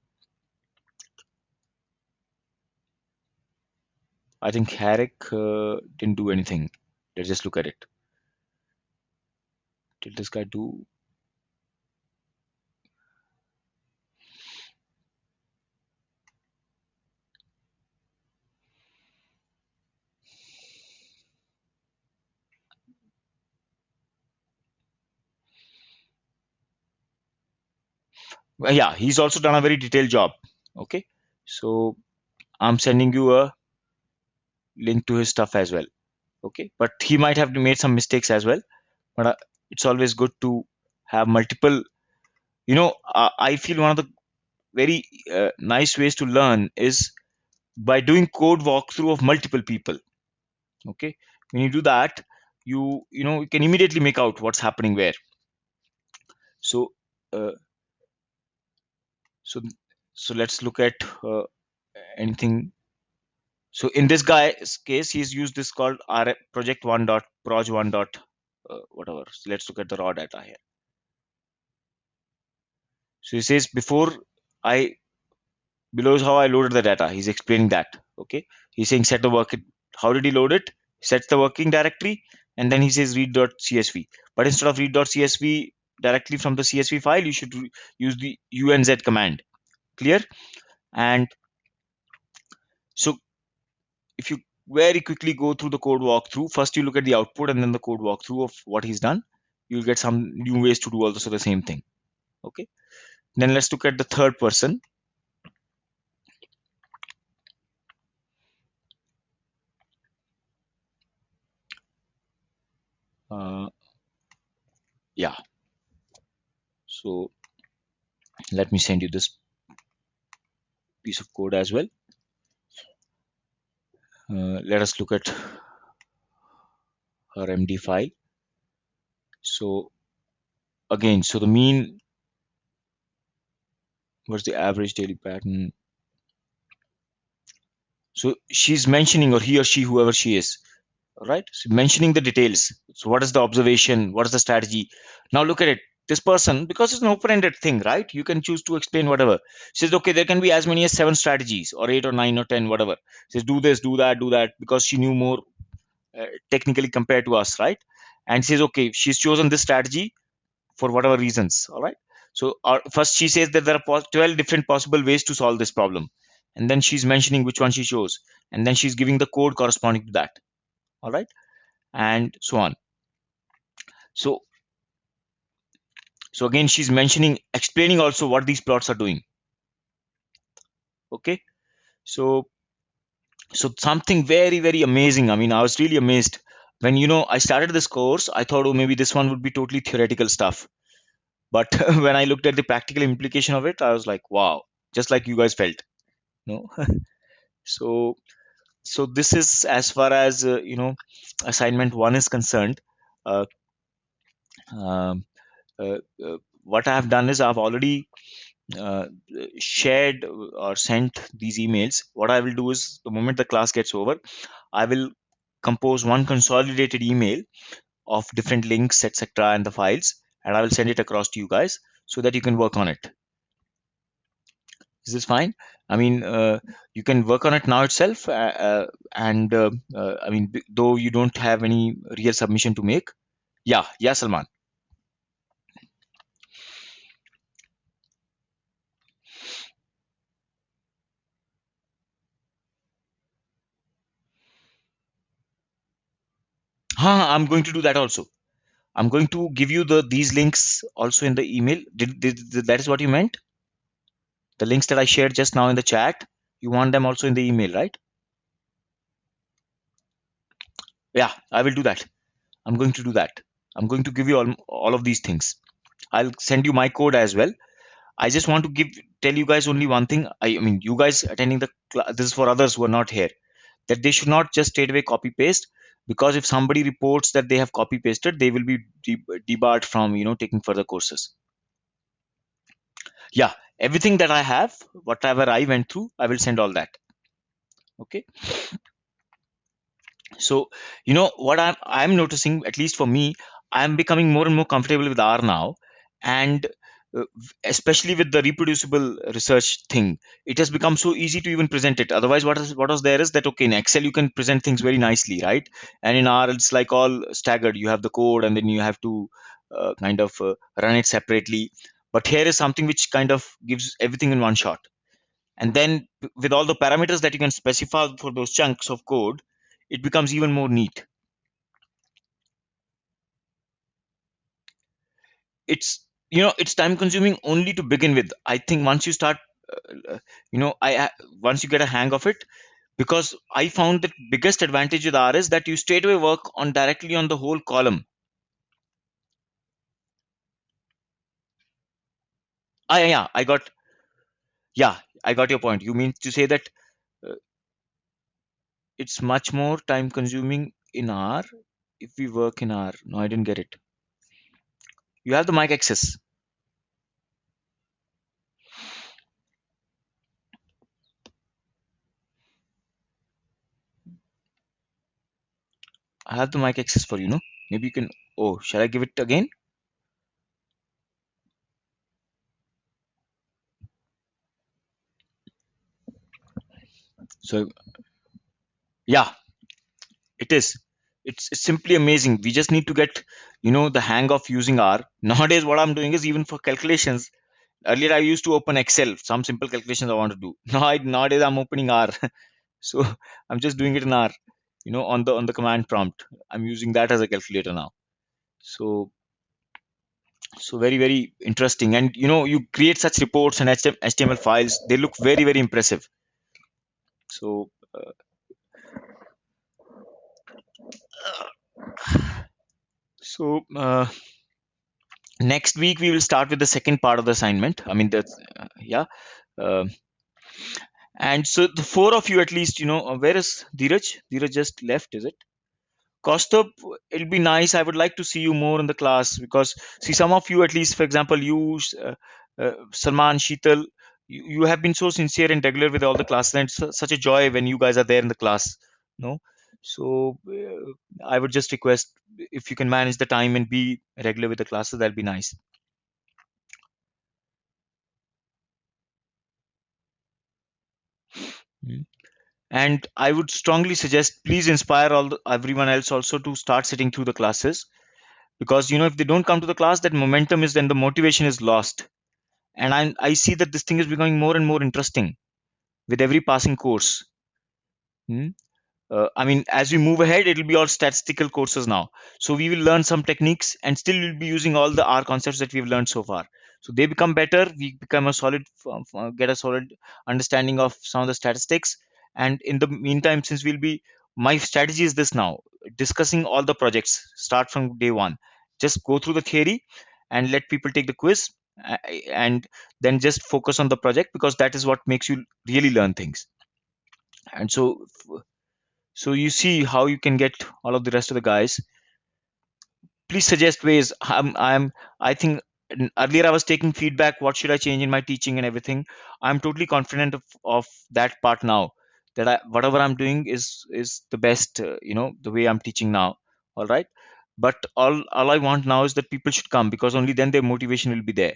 I think Herrick didn't do anything. Let's just look at it. Did this guy do? Well, yeah, he's also done a very detailed job. Okay, so I'm sending you a link to his stuff as well. Okay, but he might have made some mistakes as well. But it's always good to have multiple. I feel one of the very nice ways to learn is by doing code walkthrough of multiple people. Okay, when you do that, you can immediately make out what's happening where. So uh, so so let's look at anything. So in this guy's case, he's used this called R project one dot proj one dot whatever. So let's look at the raw data here. So he says before I below is how I loaded the data. He's explaining that. Okay. He's saying set the work. How did he load it? Sets the working directory, and then he says read.csv. But instead of read.csv directly from the CSV file, you should use the unz command. Clear? And so if you very quickly go through the code walkthrough, first you look at the output and then the code walkthrough of what he's done. You'll get some new ways to do also the same thing. Okay. Then let's look at the third person. Uh, yeah. So let me send you this piece of code as well. Let us look at her MD file. So again, so the mean, what's the average daily pattern? So she's mentioning, or he or she, whoever she is, right? So mentioning the details. So what is the observation? What is the strategy? Now look at it. This person, because it's an open-ended thing, right? You can choose to explain whatever. Says, okay, there can be as many as seven strategies, or eight, or nine, or ten, whatever. Says, do this, do that, because she knew more technically compared to us, right? And says, okay, she's chosen this strategy for whatever reasons, all right? So first she says that there are 12 different possible ways to solve this problem, and then she's mentioning which one she chose, and then she's giving the code corresponding to that, all right, and so on. So again, she's mentioning, explaining also what these plots are doing. Okay. So something very, very amazing. I mean, I was really amazed when, I started this course. I thought, oh, maybe this one would be totally theoretical stuff, but when I looked at the practical implication of it, I was like, wow, just like you guys felt, no. So this is as far as assignment one is concerned. uh, um, uh, what I have done is I've already uh, shared or sent these emails. What I will do is, the moment the class gets over, I will compose one consolidated email of different links, etc., and the files, and I will send it across to you guys so that you can work on it. Is this fine? I mean, you can work on it now itself, and I mean, though you don't have any real submission to make. Yeah, yeah, Salman. I'm going to do that also. I'm going to give you these links also in the email. That is what you meant? The links that I shared just now in the chat, you want them also in the email, right? Yeah, I will do that. I'm going to do that. I'm going to give you all of these things. I'll send you my code as well. I just want to tell you guys only one thing. I mean, you guys attending the class, this is for others who are not here, that they should not just straight away copy paste, because if somebody reports that they have copy pasted, they will be debarred from taking further courses. Yeah, everything that I have, whatever I went through, I will send all that. Okay. So what I'm noticing, at least for me, I'm becoming more and more comfortable with R now, and especially with the reproducible research thing, it has become so easy to even present it. Otherwise, what was there is that, okay, in Excel you can present things very nicely, right? And in R it's like all staggered. You have the code, and then you have to kind of run it separately. But here is something which kind of gives everything in one shot, and then with all the parameters that you can specify for those chunks of code, it becomes even more neat. It's it's time consuming only to begin with. I think once you start, I once you get a hang of it, because I found that biggest advantage with R is that you straight away work on directly on the whole column. Yeah, I got your point. You mean to say that uh, it's much more time consuming in R if we work in R? No, I didn't get it. You have the mic access. I have the mic access for maybe you can. Oh, shall I give it again? So yeah, it is. It's simply amazing. We just need to get the hang of using R. Nowadays, what I'm doing is, even for calculations. Earlier, I used to open Excel, some simple calculations I want to do. Nowadays I'm opening R. So I'm just doing it in R. On the command prompt. I'm using that as a calculator now. So very, very interesting. And you create such reports and HTML files. They look very, very impressive. So so next week we will start with the second part of the assignment. I mean, that's yeah. Um and so the four of you, at least, where is Dheeraj? Dheeraj just left, is it? Kaustubh, it'll be nice. I would like to see you more in the class, because see, some of you, at least, for example, you, Salman, Sheetal, You have been so sincere and regular with all the classes, and it's such a joy when you guys are there in the class. No, so I would just request if you can manage the time and be regular with the classes, that'll be nice. Mm. And I would strongly suggest, please inspire everyone else also to start sitting through the classes, because if they don't come to the class, that momentum is then the motivation is lost. And I see that this thing is becoming more and more interesting with every passing course. Hmm. I mean, as we move ahead, it'll be all statistical courses now. So we will learn some techniques and still we'll be using all the R concepts that we've learned so far. So they become better. We become a solid, get a solid understanding of some of the statistics. And in the meantime, since my strategy is this now, discussing all the projects, start from day one. Just go through the theory and let people take the quiz, and then just focus on the project, because that is what makes you really learn things. And so you see how you can get all of the rest of the guys. Please suggest ways. I think earlier I was taking feedback. What should I change in my teaching and everything? I'm totally confident of that part now. That whatever I'm doing is the best. The way I'm teaching now. All right. But all I want now is that people should come, because only then their motivation will be there.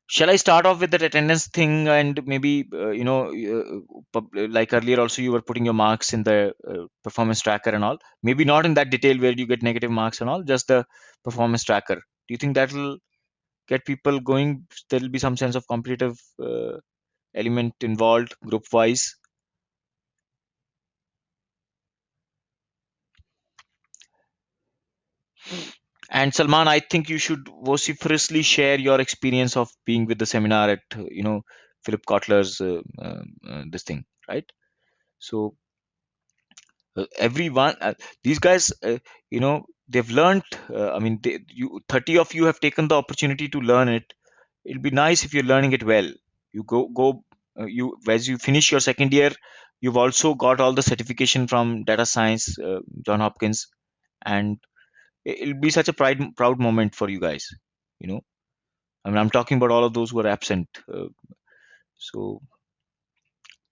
Shall I start off with that attendance thing, and maybe like earlier also you were putting your marks in the performance tracker and all. Maybe not in that detail where you get negative marks and all, just the performance tracker. Do you think that will get people going? There will be some sense of competitive element involved, group wise. And Salman, I think you should vociferously share your experience of being with the seminar at Philip Kotler's this thing, right? So everyone these guys, they've learned. I mean, 30 of you have taken the opportunity to learn it. It'll be nice if you're learning it well. You go you as you finish your second year, you've also got all the certification from data science, John Hopkins, and it'll be such a proud moment for you guys. you know I mean, I'm talking about all of those who are absent. So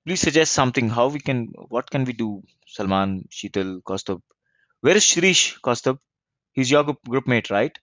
please suggest something, what can we do? Salman, Sheetal, Kaustubh. Where is Shirish, Kaustubh? He's your group mate, right?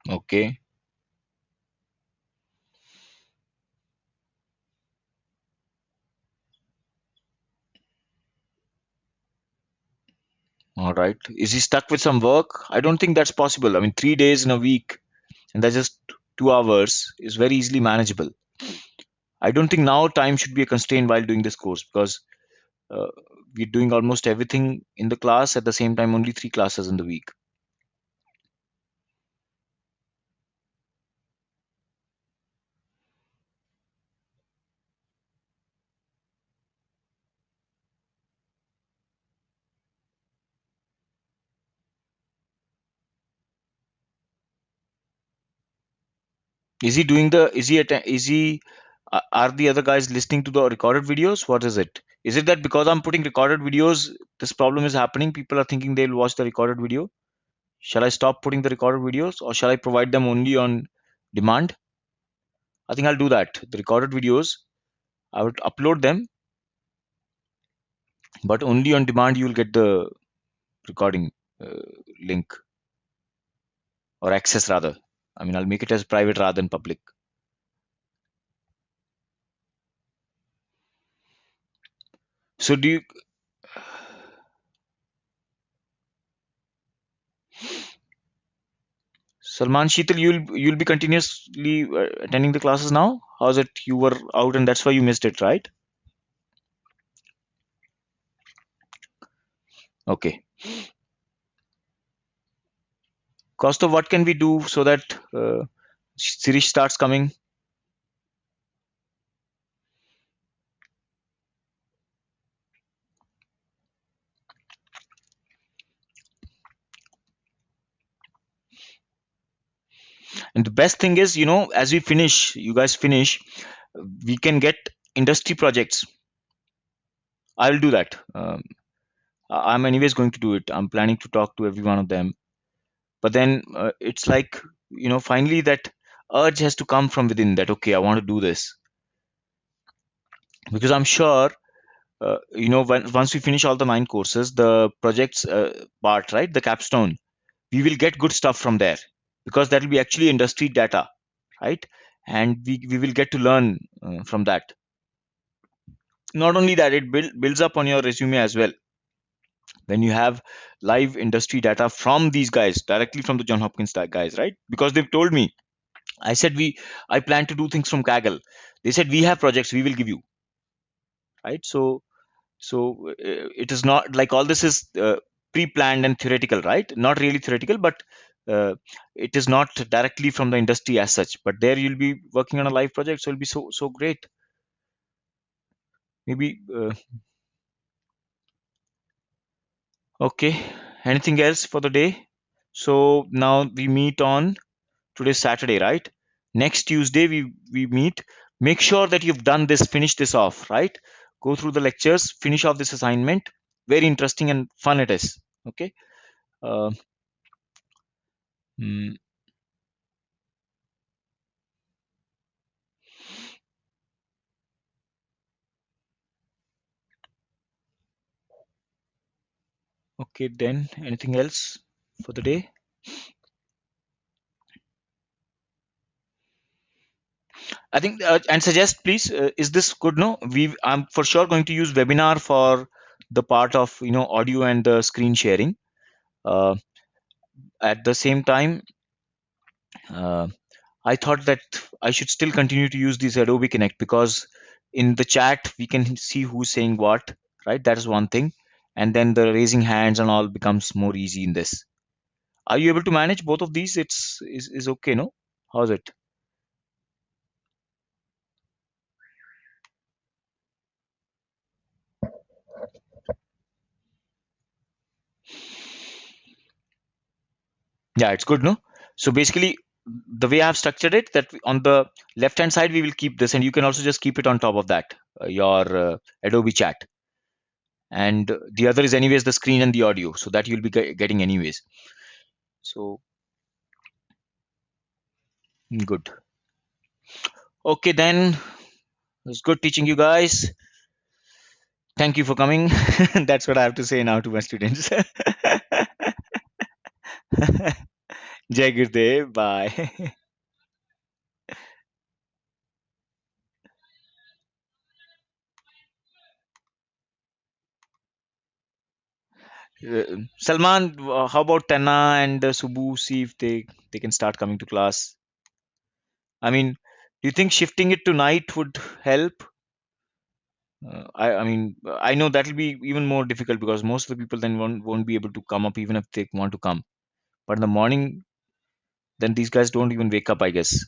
Okay. All right. Is he stuck with some work? I don't think that's possible. I mean, 3 days in a week, and that's just 2 hours, is very easily manageable. I don't think now time should be a constraint while doing this course, because uh, we're doing almost everything in the class at the same time, only 3 classes in the week. Is he doing the, is he, are the other guys listening to the recorded videos? What is it? Is it that because I'm putting recorded videos, this problem is happening? People are thinking they'll watch the recorded video. Shall I stop putting the recorded videos, or shall I provide them only on demand? I think I'll do that. The recorded videos, I would upload them, but only on demand you will get the recording uh, link, or access rather. I mean, I'll make it as private rather than public. So do you, Salman, Sheetal, you'll be continuously attending the classes now. How's it? You were out and that's why you missed it, right? Okay. Costa, what can we do so that Sirish starts coming? And the best thing is, as we finish, you guys finish, we can get industry projects. I'll do that. I'm anyways going to do it. I'm planning to talk to every one of them. But then it's like, finally that urge has to come from within that, okay, I want to do this. Because I'm sure, once we finish all the 9 courses, the projects part, right, the capstone, we will get good stuff from there because that will be actually industry data, right? And we will get to learn from that. Not only that, it builds up on your resume as well when you have live industry data from these guys directly from the John Hopkins guys, right? Because they've told me, I said, I plan to do things from Kaggle. They said, we have projects, we will give you, right? So it is not like all this is pre-planned and theoretical, right? Not really theoretical, but uh, it is not directly from the industry as such. But there you'll be working on a live project, so it'll be so great. Maybe okay. Anything else for the day? So now we meet on today's Saturday, right? Next Tuesday we meet. Make sure that you've done this, finish this off, right? Go through the lectures, finish off this assignment. Very interesting and fun it is. Okay. Uh, mm, okay, then anything else for the day? I think and suggest please. Is this good? No, I'm for sure going to use webinar for the part of audio and the screen sharing. Uh, at the same time, uh, I thought that I should still continue to use this Adobe Connect because in the chat we can see who's saying what, right? That is one thing, and then the raising hands and all becomes more easy in this. Are you able to manage both of these? Is okay, no? How's it? Yeah, it's good, no? So basically, the way I've structured it, that on the left hand side we will keep this, and you can also just keep it on top of that, your Adobe Chat, and the other is anyways the screen and the audio, so that you'll be getting anyways. So good. Okay, then it's good teaching you guys. Thank you for coming. That's what I have to say now to my students. Jai Gurudev. Bye. Salman, how about Tanna and Subbu? See if they can start coming to class. I mean, do you think shifting it to night would help? I mean, I know that will be even more difficult because most of the people then won't be able to come up even if they want to come. But in the morning, then these guys don't even wake up, I guess.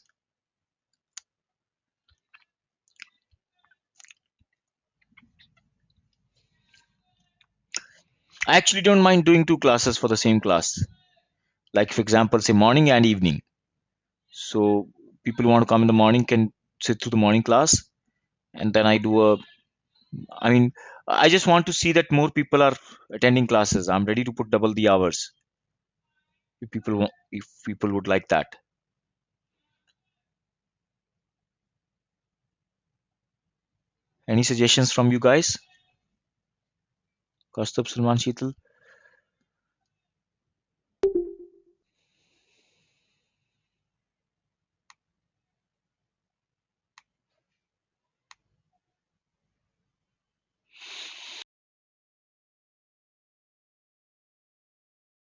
I actually don't mind doing 2 classes for the same class. Like, for example, say morning and evening. So people who want to come in the morning can sit through the morning class, and then I mean, I just want to see that more people are attending classes. I'm ready to put double the hours if people would like that. Any suggestions from you guys? Kaustubh, Salman, Sheetal?